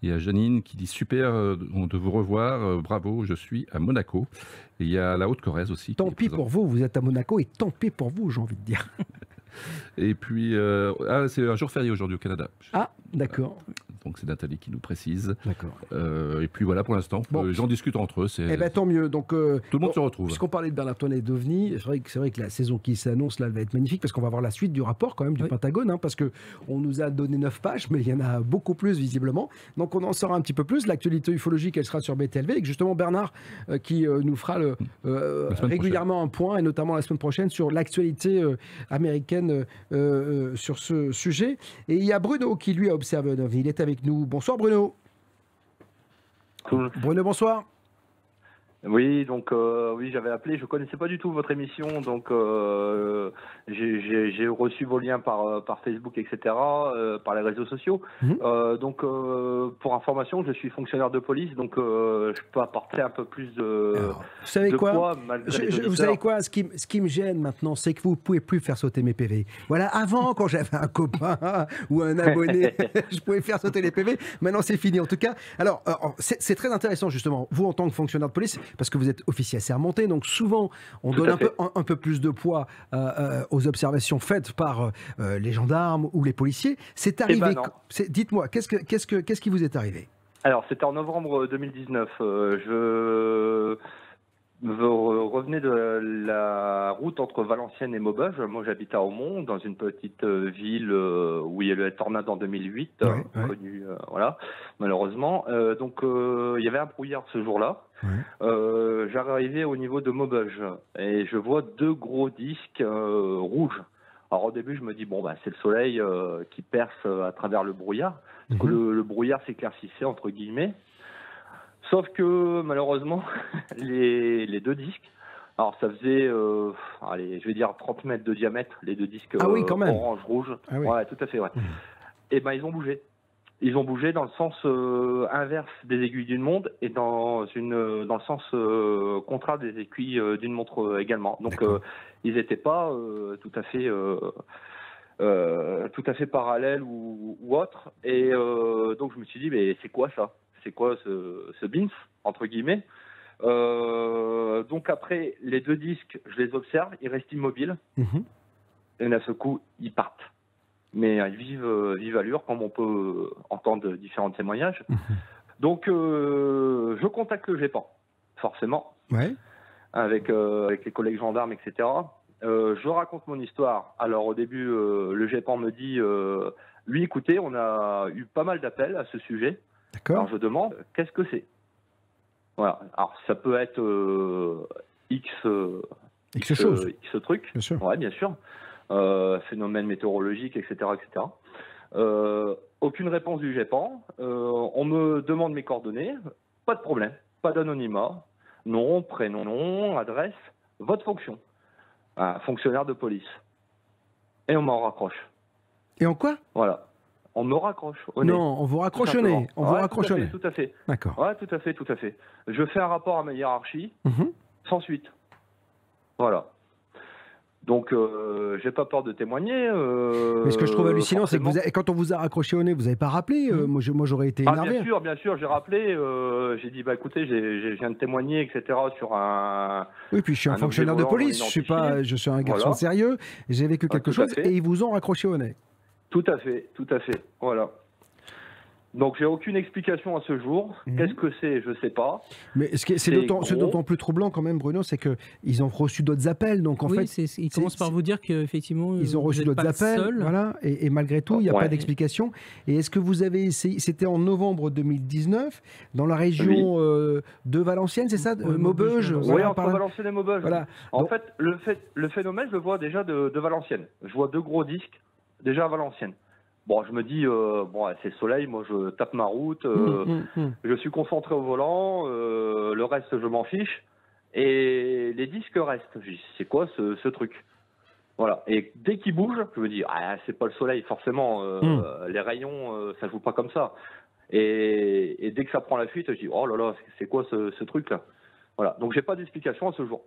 Il y a Janine qui dit super de vous revoir, bravo, je suis à Monaco. Et il y a la Haute-Corrèze aussi. Tant pis pour vous êtes à Monaco et tant pis pour vous, j'ai envie de dire. Et puis, c'est un jour férié aujourd'hui au Canada. Ah, d'accord. Donc c'est Nathalie qui nous précise. D'accord. Et puis voilà pour l'instant. Bon. Les gens discutent entre eux. Eh ben tant mieux. Donc, tout le monde se retrouve. Puisqu'on parlait de Bernard Toinel et d'OVNI, c'est vrai que la saison qui s'annonce là, elle va être magnifique parce qu'on va voir la suite du rapport quand même du Pentagone, hein, parce que on nous a donné 9 pages, mais il y en a beaucoup plus visiblement. Donc on en saura un petit peu plus. L'actualité ufologique, elle sera sur BTLV avec justement Bernard qui nous fera régulièrement un point, et notamment la semaine prochaine sur l'actualité américaine sur ce sujet. Et il y a Bruno qui lui a observé un OVNI. Il est avec nous. Bonsoir Bruno. Cool. Bruno, bonsoir. Oui, donc oui, j'avais appelé, je connaissais pas du tout votre émission, donc j'ai reçu vos liens par Facebook, etc., par les réseaux sociaux. Donc pour information, je suis fonctionnaire de police, donc je peux apporter un peu plus de. Alors, vous savez quoi poids, malgré les vous savez quoi, ce qui me gêne maintenant, c'est que vous pouvez plus faire sauter mes PV. Voilà, avant, quand j'avais un copain ou un abonné, je pouvais faire sauter les PV. Maintenant, c'est fini. En tout cas, alors c'est très intéressant justement, vous en tant que fonctionnaire de police, parce que vous êtes officier assermenté, donc souvent on donne un peu plus de poids aux observations faites par les gendarmes ou les policiers. C'est arrivé. Dites-moi, qu'est-ce qui vous est arrivé? Alors, c'était en novembre 2019. Je revenais de la route entre Valenciennes et Maubeuge. Moi, j'habite à Aumont, dans une petite ville où il y a eu la tornade en 2008, connue, voilà, malheureusement. Donc, il y avait un brouillard ce jour-là. J'arrivais au niveau de Maubeuge et je vois 2 gros disques rouges. Alors, au début, je me dis, bon, bah, c'est le soleil qui perce à travers le brouillard. Donc, le brouillard s'éclaircissait, entre guillemets. Sauf que malheureusement, les 2 disques, alors ça faisait, allez, je vais dire 30 mètres de diamètre, les 2 disques orange-rouge. Ah oui. Ouais, tout à fait, ouais. Et ben ils ont bougé. Ils ont bougé dans le sens inverse des aiguilles d'une montre et dans le sens contraire des aiguilles d'une montre également. Donc ils n'étaient pas tout à fait parallèles ou autres. Et donc je me suis dit, mais c'est quoi ça? C'est quoi ce BINF, entre guillemets? Donc après, les 2 disques, je les observe, ils restent immobiles. Et d'un seul coup, ils partent. Mais ils vivent allure, comme on peut entendre différents témoignages. Donc je contacte le GEPAN, forcément. avec les collègues gendarmes, etc. Je raconte mon histoire. Alors au début, le GEPAN me dit, oui, écoutez, on a eu pas mal d'appels à ce sujet. D'accord. Alors je demande, qu'est-ce que c'est? Voilà. Alors ça peut être X trucs. Bien sûr. Ouais, bien sûr. Phénomènes météorologiques, etc., etc. Aucune réponse du GEPAN. On me demande mes coordonnées. Pas de problème. Pas d'anonymat. Nom, prénom, nom, adresse, votre fonction. Un fonctionnaire de police. Et on m'en raccroche. Et en quoi? Voilà. On me raccroche au nez. Non, on vous raccroche au nez. On vous raccroche au nez. Tout à fait. D'accord. Ouais, tout à fait, tout à fait. Je fais un rapport à ma hiérarchie, sans suite. Voilà. Donc, j'ai pas peur de témoigner. Mais ce que je trouve hallucinant, c'est que quand on vous a raccroché au nez, vous n'avez pas rappelé. Moi, j'aurais été énervé. Bien sûr, j'ai rappelé. J'ai dit, bah écoutez, je viens de témoigner, etc. sur un. Oui, puis je suis un fonctionnaire de police. Je suis un garçon sérieux. J'ai vécu quelque chose et ils vous ont raccroché au nez. Tout à fait, tout à fait. Voilà. Donc j'ai aucune explication à ce jour. Qu'est-ce que c'est? Je sais pas. Mais c'est d'autant plus troublant quand même, Bruno, c'est qu'ils ont reçu d'autres appels. Donc en fait, ils commencent par vous dire qu'effectivement ils ont reçu d'autres appels, voilà. Et malgré tout, il n'y a pas d'explication. Et est-ce que vous avez essayé? C'était en novembre 2019 dans la région de Valenciennes, c'est ça, Maubeuge? Oui, entre Valenciennes et Maubeuge. Voilà. En fait, le phénomène, je le vois déjà de Valenciennes. Je vois 2 gros disques déjà à Valenciennes. Bon, je me dis, bon, c'est le soleil, moi je tape ma route, je suis concentré au volant, le reste je m'en fiche, et les disques restent. Je dis, c'est quoi ce truc? Voilà, et dès qu'il bouge, je me dis, ah, c'est pas le soleil, forcément, les rayons, ça joue pas comme ça. Et dès que ça prend la fuite, je dis, oh là là, c'est quoi ce truc-là? Voilà, donc j'ai pas d'explication à ce jour.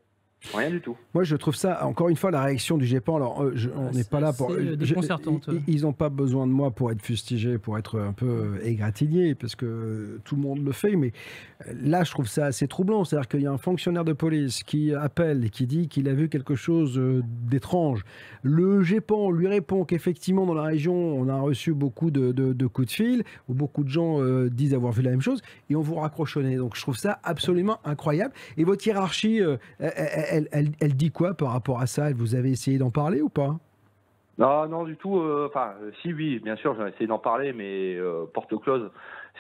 Rien du tout. Moi, je trouve ça, encore une fois, la réaction du GEPAN. Alors, on n'est pas là pour. Déconcertante. Ils n'ont pas besoin de moi pour être fustigé, pour être un peu égratigné, parce que tout le monde le fait. Mais là, je trouve ça assez troublant. C'est-à-dire qu'il y a un fonctionnaire de police qui appelle et qui dit qu'il a vu quelque chose d'étrange. Le GEPAN lui répond qu'effectivement, dans la région, on a reçu beaucoup de coups de fil, où beaucoup de gens disent avoir vu la même chose, et on vous raccroche au nez. Donc, je trouve ça absolument incroyable. Et votre hiérarchie, elle dit quoi par rapport à ça? Vous avez essayé d'en parler ou pas? Non, du tout. Enfin, si, oui, bien sûr, j'ai essayé d'en parler, mais porte close.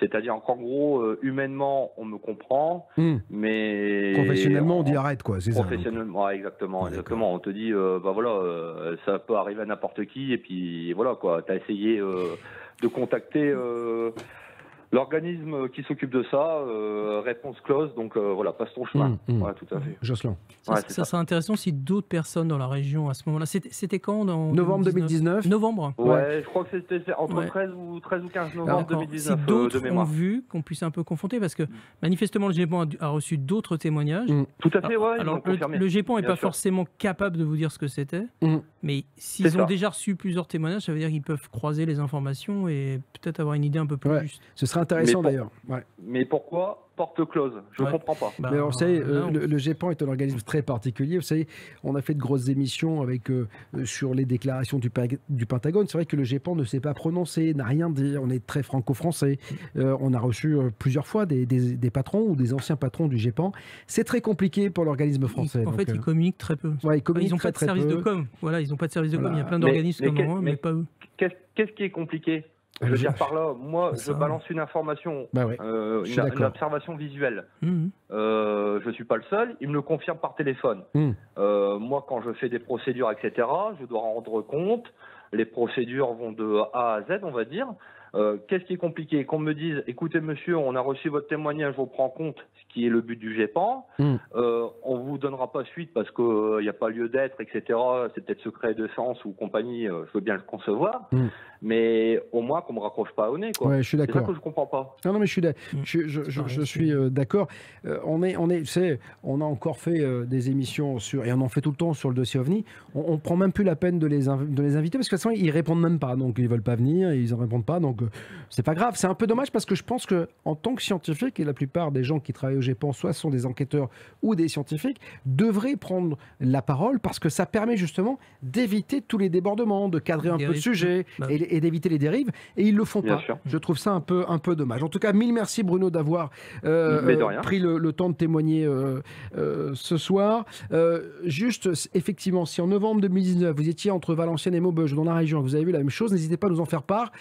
C'est-à-dire qu'en gros, humainement, on me comprend, mais... Professionnellement, on dit arrête, quoi, c'est ça. Professionnellement, ouais, exactement. On te dit, bah voilà, ça peut arriver à n'importe qui, et puis voilà, quoi. T'as essayé de contacter... l'organisme qui s'occupe de ça, réponse close, donc voilà, passe ton chemin. Ouais, tout à fait. Jocelyn. Ça serait intéressant si d'autres personnes dans la région à ce moment-là. C'était quand dans novembre 2019. Novembre. Ouais, je crois que c'était entre 13 ou 15 novembre 2019. Si d'autres ont vu, qu'on puisse un peu confronter, parce que manifestement le GEPAN a reçu d'autres témoignages. Tout à fait, ouais. Alors le GEPAN n'est pas forcément capable de vous dire ce que c'était, mais s'ils ont déjà reçu plusieurs témoignages, ça veut dire qu'ils peuvent croiser les informations et peut-être avoir une idée un peu plus juste. Ce serait intéressant d'ailleurs. Mais pourquoi porte close? Je ne comprends pas. Mais alors, vous savez, le GEPAN est un organisme très particulier. Vous savez, on a fait de grosses émissions sur les déclarations du Pentagone. C'est vrai que le GEPAN ne s'est pas prononcé, n'a rien dit. On est très franco-français. On a reçu plusieurs fois des patrons ou des anciens patrons du GEPAN. C'est très compliqué pour l'organisme français. En fait, ils communiquent très peu. Ouais, ils n'ont pas de service de com. Voilà, ils n'ont pas de service de com. Il y a plein d'organismes qui en ont un, mais pas eux. Qu'est-ce qui est compliqué? Je veux dire par là, moi, je balance une information, une observation visuelle. Je suis pas le seul, il me le confirme par téléphone. Moi, quand je fais des procédures, etc., je dois rendre compte. Les procédures vont de A à Z, on va dire. Qu'est-ce qui est compliqué? Qu'on me dise, écoutez monsieur, on a reçu votre témoignage, on prend compte, ce qui est le but du GEPAN. On vous donnera pas suite parce qu'il n'y a pas lieu d'être, etc. C'est peut-être secret de défense ou compagnie, je veux bien le concevoir. Mais au moins qu'on me raccroche pas au nez, quoi. Ouais, je suis d'accord. C'est ça que je comprends pas. Non, mais je suis d'accord. On a encore fait des émissions et on en fait tout le temps sur le dossier OVNI. On prend même plus la peine de les inviter parce que de toute façon ils répondent même pas, donc ils veulent pas venir, ils en répondent pas. Donc Donc c'est pas grave. C'est un peu dommage parce que je pense que en tant que scientifique, et la plupart des gens qui travaillent au GEPAN, soit sont des enquêteurs ou des scientifiques, devraient prendre la parole parce que ça permet justement d'éviter tous les débordements, de cadrer un peu le sujet et d'éviter les dérives. Et ils le font pas. Je trouve ça un peu dommage. En tout cas, mille merci Bruno d'avoir pris le temps de témoigner ce soir. Juste, effectivement, si en novembre 2019, vous étiez entre Valenciennes et Maubeuge, dans la région, vous avez vu la même chose, n'hésitez pas à nous en faire part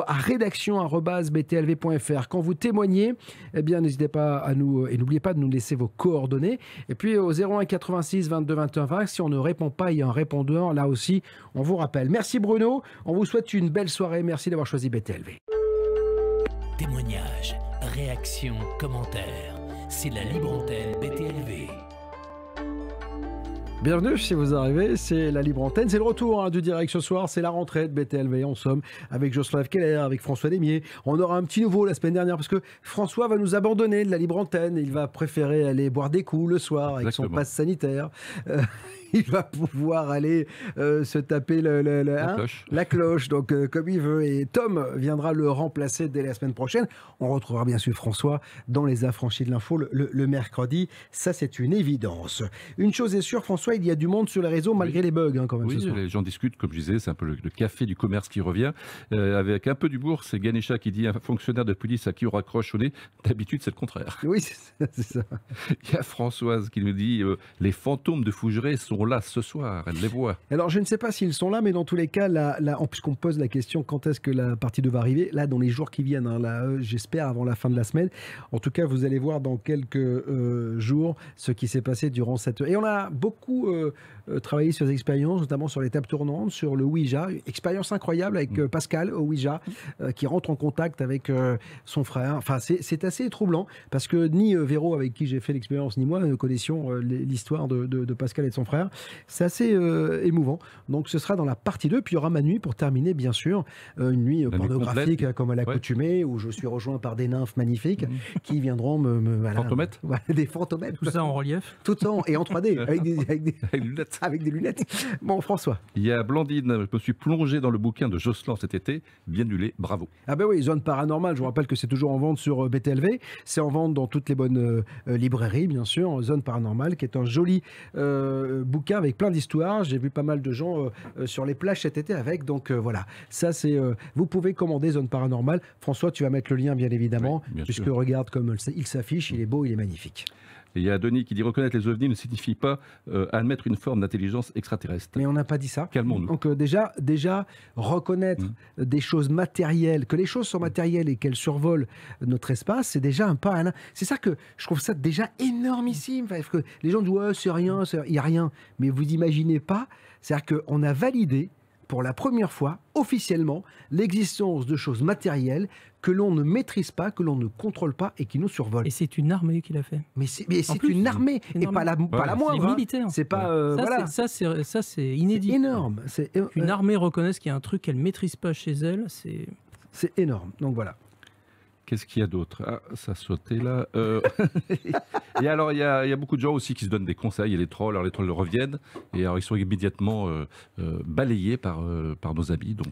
à rédaction@btlv.fr. Quand vous témoignez, eh bien, n'hésitez pas à nous, et n'oubliez pas de nous laisser vos coordonnées. Et puis au 01 86 22 21 20, si on ne répond pas, il y a un répondeur, là aussi, on vous rappelle. Merci Bruno, on vous souhaite une belle soirée, merci d'avoir choisi BTLV. Témoignages, réactions, commentaires, c'est la libre antenne BTLV. Bienvenue si vous arrivez, c'est la libre antenne, c'est le retour du direct ce soir, c'est la rentrée de BTLV, en somme, avec Jocelyn Keller, avec François Lémier. On aura un petit nouveau la semaine dernière parce que François va nous abandonner de la libre antenne, il va préférer aller boire des coups le soir avec son passe sanitaire. Il va pouvoir aller se taper la cloche, donc comme il veut. Et Tom viendra le remplacer dès la semaine prochaine. On retrouvera bien sûr François dans les affranchis de l'info le mercredi. Ça, c'est une évidence. Une chose est sûre, François, il y a du monde sur les réseaux malgré les bugs quand même. Oui, les gens discutent, comme je disais, c'est un peu le café du commerce qui revient. Avec un peu d'humour, c'est Ganesha qui dit un fonctionnaire de police à qui on raccroche au nez. D'habitude, c'est le contraire. Oui, c'est ça. Il y a Françoise qui nous dit les fantômes de Fougeray sont là ce soir, elle les voit. Alors je ne sais pas s'ils sont là, mais dans tous les cas, puisqu'on me pose la question quand est-ce que la partie 2 va arriver, là dans les jours qui viennent, j'espère avant la fin de la semaine. En tout cas, vous allez voir dans quelques jours ce qui s'est passé durant cette... Et on a beaucoup travaillé sur des expériences, notamment sur les tables tournantes, sur le Ouija. Expérience incroyable avec Pascal au Ouija, qui rentre en contact avec son frère. Enfin, c'est assez troublant, parce que ni Véro, avec qui j'ai fait l'expérience, ni moi, ne connaissions l'histoire de Pascal et de son frère. C'est assez émouvant. Donc ce sera dans la partie 2. Puis il y aura ma nuit pour terminer, bien sûr. Une nuit pornographique comme à l'accoutumée, où je suis rejoint par des nymphes magnifiques qui viendront Fantomètres. Des fantomètres. Tout ça en relief. Tout en et en 3D, avec des lunettes. Bon, François. Il y a Blandine, je me suis plongé dans le bouquin de Jocelyn cet été. Bien nulé, bravo. Ah ben oui, Zone Paranormale, je vous rappelle que c'est toujours en vente sur BTLV. C'est en vente dans toutes les bonnes librairies, bien sûr. Zone Paranormale, qui est un joli bouquin avec plein d'histoires. J'ai vu pas mal de gens sur les plages cet été avec. Donc voilà, ça c'est... vous pouvez commander Zone Paranormale. François, tu vas mettre le lien, bien évidemment, oui, puisque sûr. Regarde comme il s'affiche, il est beau, il est magnifique. Et il y a Denis qui dit reconnaître les ovnis ne signifie pas admettre une forme d'intelligence extraterrestre. Mais on n'a pas dit ça. Calmons-nous. Donc déjà reconnaître des choses matérielles, que les choses sont matérielles et qu'elles survolent notre espace, c'est déjà un pas. C'est ça que je trouve ça déjà énormissime. Parce que les gens disent ouais, c'est rien, il n'y a rien. Mais vous imaginez pas, c'est-à-dire qu'on a validé pour la première fois, officiellement, l'existence de choses matérielles que l'on ne maîtrise pas, que l'on ne contrôle pas et qui nous survolent. Et c'est une armée qui l'a fait. Mais c'est une armée, et pas la moindre. C'est militaire. C'est pas... ça, c'est inédit. C'est énorme. Qu'une armée reconnaisse qu'il y a un truc qu'elle ne maîtrise pas chez elle, c'est... C'est énorme. Donc voilà. Qu'est-ce qu'il y a d'autre? Ah, ça a sauté là. Et alors, il y a beaucoup de gens aussi qui se donnent des conseils. Il y a les trolls, alors les trolls reviennent. Et alors, ils sont immédiatement balayés par nos amis. Donc,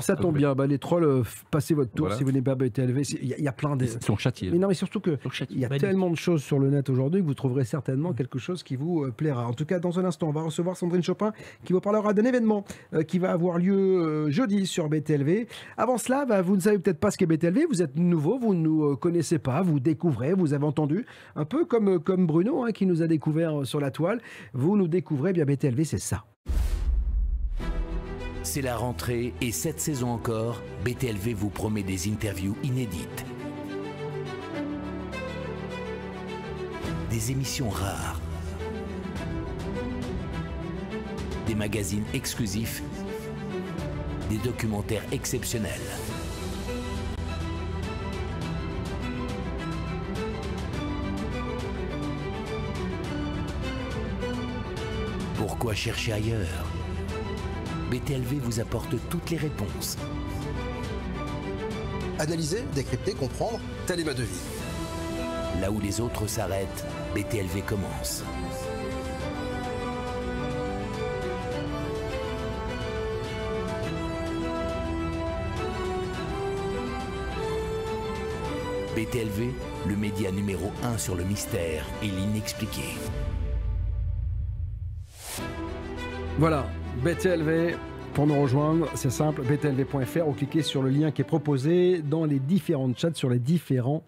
ça tombe bien. Les trolls, passez votre tour si vous n'êtes pas BTLV. Il y a plein de... Ils sont châtiés. Mais non, mais surtout qu'il y a tellement de choses sur le net aujourd'hui que vous trouverez certainement quelque chose qui vous plaira. En tout cas, dans un instant, on va recevoir Sandrine Chopin qui vous parlera d'un événement qui va avoir lieu jeudi sur BTLV. Avant cela, vous ne savez peut-être pas ce qu'est BTLV. Vous êtes nouveau. Vous ne nous connaissez pas, vous découvrez, vous avez entendu, un peu comme Bruno qui nous a découvert sur la toile. Vous nous découvrez, bien BTLV, c'est ça. C'est la rentrée et cette saison encore, BTLV vous promet des interviews inédites. Des émissions rares. Des magazines exclusifs. Des documentaires exceptionnels. Pourquoi chercher ailleurs? BTLV vous apporte toutes les réponses. Analyser, décrypter, comprendre, telle est ma devise. Là où les autres s'arrêtent, BTLV commence. BTLV, le média numéro 1 sur le mystère et l'inexpliqué. Voilà, BTLV. Pour nous rejoindre, c'est simple, btlv.fr, ou cliquez sur le lien qui est proposé dans les différents chats sur les différents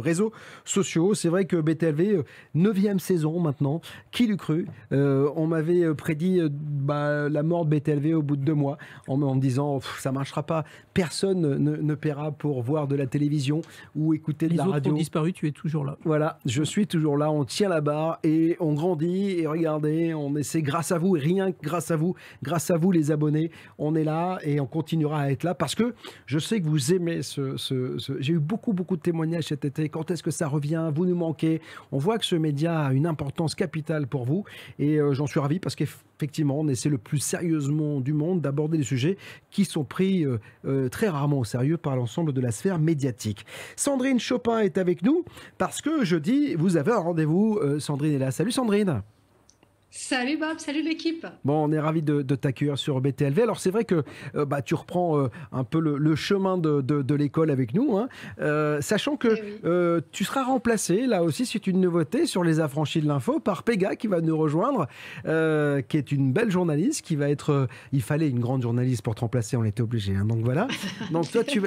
réseaux sociaux. C'est vrai que BTLV, 9e saison maintenant, qui l'eût cru, on m'avait prédit la mort de BTLV au bout de 2 mois, en me disant ça ne marchera pas, personne ne paiera pour voir de la télévision ou écouter de la radio. Les autres ont disparu, tu es toujours là. Voilà, je suis toujours là, on tient la barre et on grandit, et regardez, on essaie grâce à vous, et rien que grâce à vous les abonnés, on est là et on continuera à être là parce que je sais que vous aimez j'ai eu beaucoup de témoignages cet été. Quand est-ce que ça revient? Vous nous manquez. On voit que ce média a une importance capitale pour vous et j'en suis ravi parce qu'effectivement, on essaie le plus sérieusement du monde d'aborder des sujets qui sont pris très rarement au sérieux par l'ensemble de la sphère médiatique. Sandrine Chopin est avec nous parce que jeudi, vous avez un rendez-vous. Sandrine est là. Salut Sandrine. Salut Bob, salut l'équipe. Bon, on est ravis de t'accueillir sur BTLV. Alors c'est vrai que tu reprends un peu le chemin de l'école avec nous, hein, sachant que tu seras remplacé, là aussi c'est une nouveauté sur les affranchis de l'info, par Pega qui va nous rejoindre, qui est une belle journaliste, qui va être... il fallait une grande journaliste pour te remplacer, on était obligé. Hein, donc voilà. Donc toi tu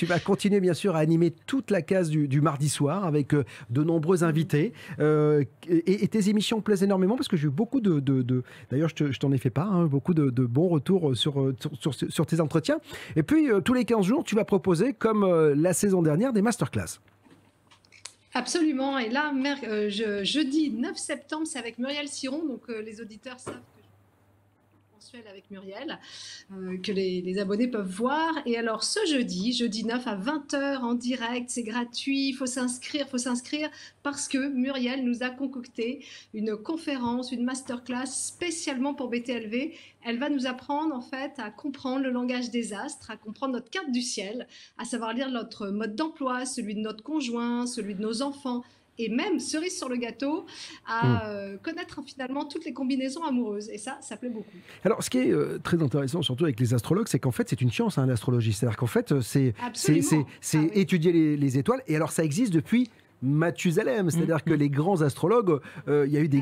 vas continuer bien sûr à animer toute la case du mardi soir avec de nombreux invités. Et tes émissions plaisent énormément parce que j'ai eu beaucoup d'ailleurs je t'en ai fait part, hein, beaucoup de bons retours sur tes entretiens. Et puis tous les 15 jours tu vas proposer, comme la saison dernière, des masterclass. Absolument, et là jeudi 9 septembre c'est avec Muriel Siron, donc les auditeurs savent avec Muriel, que les abonnés peuvent voir. Et alors ce jeudi 9 à 20h en direct, c'est gratuit, il faut s'inscrire parce que Muriel nous a concocté une conférence, une masterclass spécialement pour BTLV. Elle va nous apprendre en fait à comprendre le langage des astres, à comprendre notre carte du ciel, à savoir lire notre mode d'emploi, celui de notre conjoint, celui de nos enfants, et même, cerise sur le gâteau, à connaître finalement toutes les combinaisons amoureuses. Et ça plaît beaucoup. Alors, ce qui est très intéressant, surtout avec les astrologues, c'est qu'en fait, c'est une science, hein, l'astrologie. C'est-à-dire qu'en fait, c'est étudier les étoiles. Et alors, ça existe depuis Mathusalem, c'est-à-dire que les grands astrologues, il y a eu des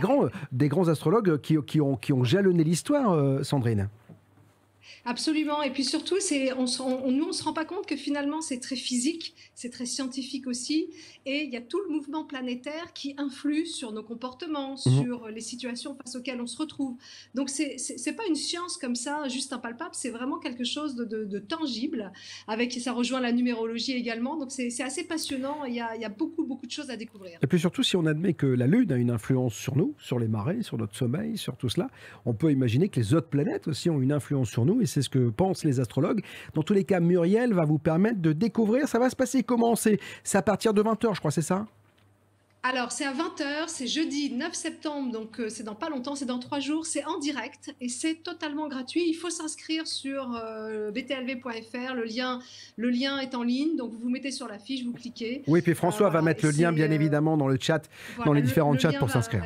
grands astrologues qui ont jalonné l'histoire, Sandrine. Absolument, et puis surtout, nous on se rend pas compte que finalement c'est très physique, c'est très scientifique aussi, et il y a tout le mouvement planétaire qui influe sur nos comportements, sur les situations face auxquelles on se retrouve. Donc c'est pas une science comme ça, juste impalpable, c'est vraiment quelque chose de tangible, ça rejoint la numérologie également, donc c'est assez passionnant, il y a beaucoup de choses à découvrir. Et puis surtout, si on admet que la Lune a une influence sur nous, sur les marées, sur notre sommeil, sur tout cela, on peut imaginer que les autres planètes aussi ont une influence sur nous, et c'est ce que pensent les astrologues. Dans tous les cas, Muriel va vous permettre de découvrir. Ça va se passer comment? C'est à partir de 20h, je crois, c'est ça? Alors, c'est à 20h, c'est jeudi 9 septembre, donc c'est dans pas longtemps, c'est dans 3 jours, c'est en direct et c'est totalement gratuit. Il faut s'inscrire sur btlv.fr, le lien est en ligne, donc vous vous mettez sur la fiche, vous cliquez. Oui, puis François va mettre le lien, bien évidemment, dans le chat, dans les différents chats pour s'inscrire.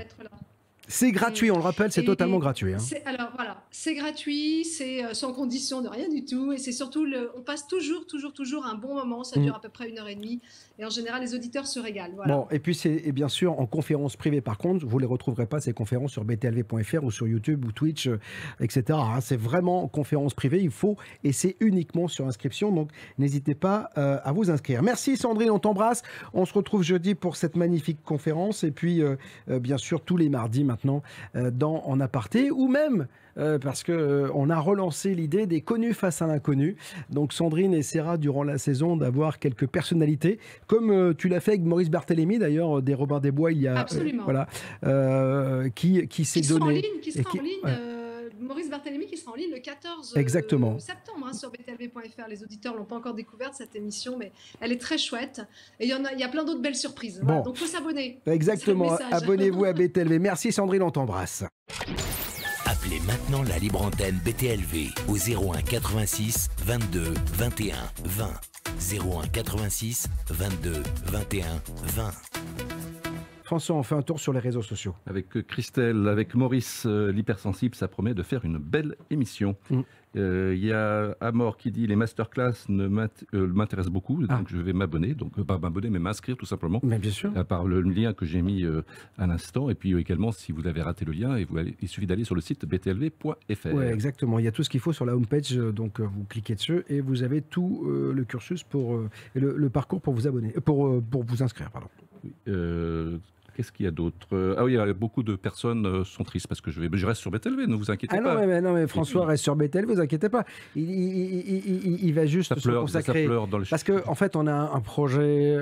C'est gratuit, on le rappelle, c'est totalement gratuit. Hein. Alors voilà, c'est gratuit, c'est sans condition de rien du tout, et c'est surtout, on passe toujours un bon moment, ça dure à peu près 1h30, et en général les auditeurs se régalent. Voilà. Bon, et puis c'est bien sûr en conférence privée par contre, vous ne les retrouverez pas ces conférences sur btlv.fr ou sur YouTube ou Twitch, etc. Hein. C'est vraiment en conférence privée, il faut, et c'est uniquement sur inscription, donc n'hésitez pas à vous inscrire. Merci Sandrine, on t'embrasse, on se retrouve jeudi pour cette magnifique conférence, et puis bien sûr tous les mardis maintenant dans En Aparté, ou même parce qu'on a relancé l'idée des connus face à l'inconnu. Donc Sandrine essaiera durant la saison d'avoir quelques personnalités, comme tu l'as fait avec Maurice Barthélémy d'ailleurs, des Robin des Bois, il y a voilà, qui s'est donné. Qui sera en ligne. Maurice Barthélémy qui sera en ligne le 14 septembre hein, sur btlv.fr. Les auditeurs l'ont pas encore découverte cette émission, mais elle est très chouette. Et il y a plein d'autres belles surprises. Voilà. Donc il faut s'abonner. Exactement, abonnez-vous à BTLV. Merci Sandrine, on t'embrasse. Appelez maintenant la libre antenne BTLV au 01 86 22 21 20. 01 86 22 21 20. François, on fait un tour sur les réseaux sociaux. Avec Christelle, avec Maurice, l'hypersensible, ça promet de faire une belle émission. Il y a Amor qui dit les masterclass m'intéressent beaucoup, donc je vais m'abonner, donc pas m'abonner mais m'inscrire tout simplement. Mais bien sûr. Par le lien que j'ai mis à l'instant, et puis également si vous avez raté le lien, il suffit d'aller sur le site btlv.fr. Oui, exactement. Il y a tout ce qu'il faut sur la homepage, donc vous cliquez dessus et vous avez tout le cursus et le parcours pour vous abonner, pour vous inscrire, pardon. Qu'est-ce qu'il y a d'autre? Ah oui, beaucoup de personnes sont tristes parce que je reste sur BTLV, ne vous inquiétez pas. Non, mais François reste sur BTLV, ne vous inquiétez pas. Il va juste se consacrer. Ça pleure dans le parce qu'en fait, on a un projet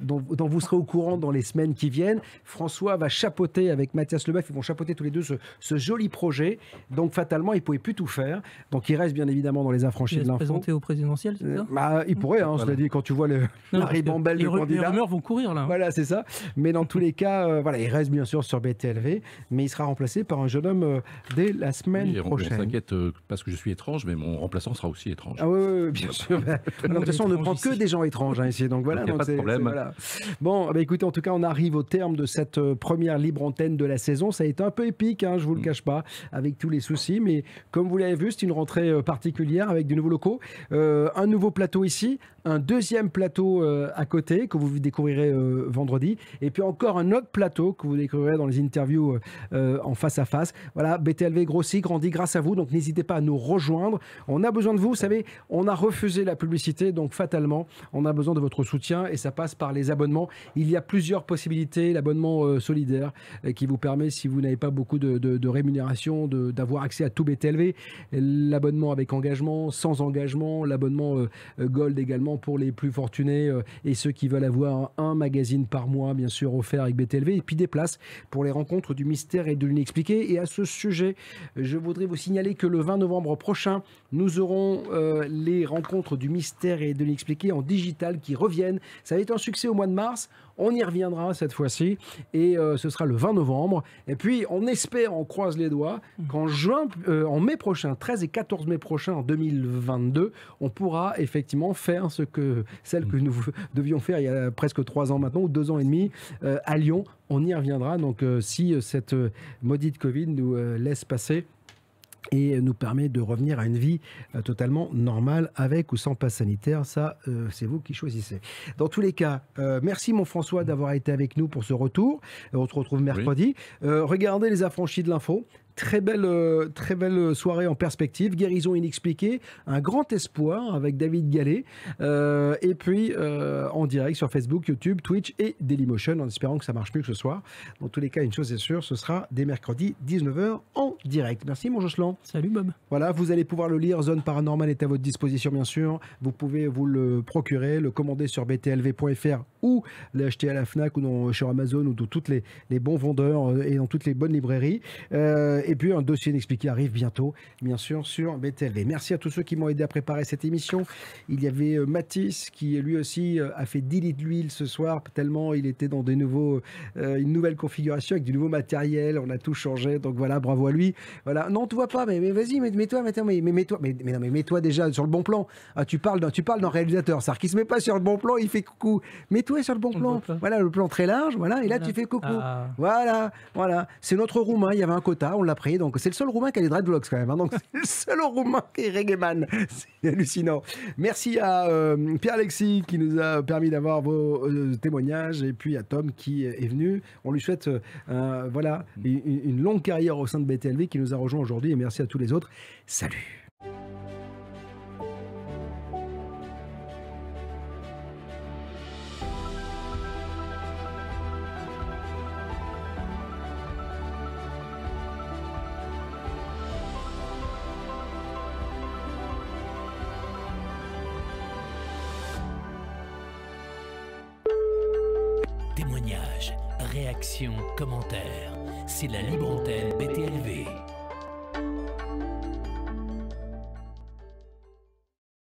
dont vous serez au courant dans les semaines qui viennent. François va chapeauter avec Mathias Leboeuf, ils vont chapeauter tous les deux ce joli projet. Donc fatalement, il ne pouvait plus tout faire. Donc il reste bien évidemment dans les affranchis de l'info. Présenté au présidentiel, c'est ça? Il pourrait, cela dit, quand tu vois la ribambelle de candidats. Les rumeurs vont courir là. Voilà, c'est ça. Mais dans tous les cas, il reste bien sûr sur BTLV, mais il sera remplacé par un jeune homme dès la semaine prochaine. On s'inquiète parce que je suis étrange, mais mon remplaçant sera aussi étrange. Ah oui, bien sûr. De toute façon, on ne prend que des gens étranges ici, donc voilà. Il n'y a pas de problème. Voilà. Bon, écoutez, en tout cas, on arrive au terme de cette première libre antenne de la saison. Ça a été un peu épique, je vous le cache pas, avec tous les soucis, mais comme vous l'avez vu, c'est une rentrée particulière avec de nouveaux locaux, un nouveau plateau ici, un deuxième plateau à côté que vous découvrirez vendredi, et puis encore un autre plateau que vous découvrirez dans les interviews en face à face. Voilà, BTLV grossit, grandit grâce à vous, donc n'hésitez pas à nous rejoindre. On a besoin de vous, vous savez, on a refusé la publicité, donc fatalement, on a besoin de votre soutien et ça passe par les abonnements. Il y a plusieurs possibilités, l'abonnement solidaire qui vous permet, si vous n'avez pas beaucoup de rémunération, d'avoir accès à tout BTLV, l'abonnement avec engagement, sans engagement, l'abonnement Gold également pour les plus fortunés et ceux qui veulent avoir un magazine par mois, bien sûr, offert avec BTLV, et puis des places pour les rencontres du mystère et de l'inexpliqué. Et à ce sujet, je voudrais vous signaler que le 20 novembre prochain, nous aurons les rencontres du mystère et de l'inexpliqué en digital qui reviennent. Ça a été un succès au mois de mars. On y reviendra cette fois-ci et ce sera le 20 novembre. Et puis, on espère, on croise les doigts, en mai prochain, 13 et 14 mai prochain, en 2022, on pourra effectivement faire celle que nous devions faire il y a presque 3 ans maintenant, ou 2 ans et demi, à Lyon. On y reviendra. Donc, si cette maudite Covid nous laisse passer et nous permet de revenir à une vie totalement normale avec ou sans passe sanitaire, ça c'est vous qui choisissez. Dans tous les cas, merci mon François d'avoir été avec nous pour ce retour. On se retrouve mercredi. Regardez les affranchis de l'info. Très belle soirée en perspective, guérison inexpliquée, un grand espoir avec David Gallet, et puis en direct sur Facebook, YouTube, Twitch et Dailymotion, en espérant que ça marche mieux que ce soir. Dans tous les cas, une chose est sûre, ce sera dès mercredi 19h en direct. Merci mon Jocelyn. Salut Bob. Voilà, vous allez pouvoir le lire, Zone Paranormale est à votre disposition bien sûr. Vous pouvez vous le procurer, le commander sur btlv.fr ou l'acheter à la FNAC ou sur Amazon ou dans tous les bons vendeurs et dans toutes les bonnes librairies. Et puis un dossier inexpliqué arrive bientôt, bien sûr, sur BTLV. Merci à tous ceux qui m'ont aidé à préparer cette émission. Il y avait Mathis qui lui aussi a fait 10 litres d'huile ce soir, tellement il était dans une nouvelle configuration avec du nouveau matériel. On a tout changé, donc voilà, bravo à lui. Voilà. Non, on te voit pas, mais vas-y, mets-toi, mets-toi déjà sur le bon plan. Ah, tu parles d'un réalisateur, c'est-à-dire qu'il se met pas sur le bon plan, il fait coucou. Mets-toi sur le bon plan. Voilà, le plan très large, voilà, et là tu fais coucou. Voilà. C'est notre Roumain, il y avait un quota, on l'a pris, donc c'est le seul Roumain qui a les dreadlocks quand même, hein, donc c'est le seul Roumain qui est reggaeman. C'est hallucinant. Merci à Pierre-Alexis qui nous a permis d'avoir vos témoignages, et puis à Tom qui est venu. On lui souhaite une longue carrière au sein de BTLV qui nous a rejoint aujourd'hui, et merci à tous les autres. Salut. Témoignages, réactions, commentaires, c'est la libre antenne BTLV.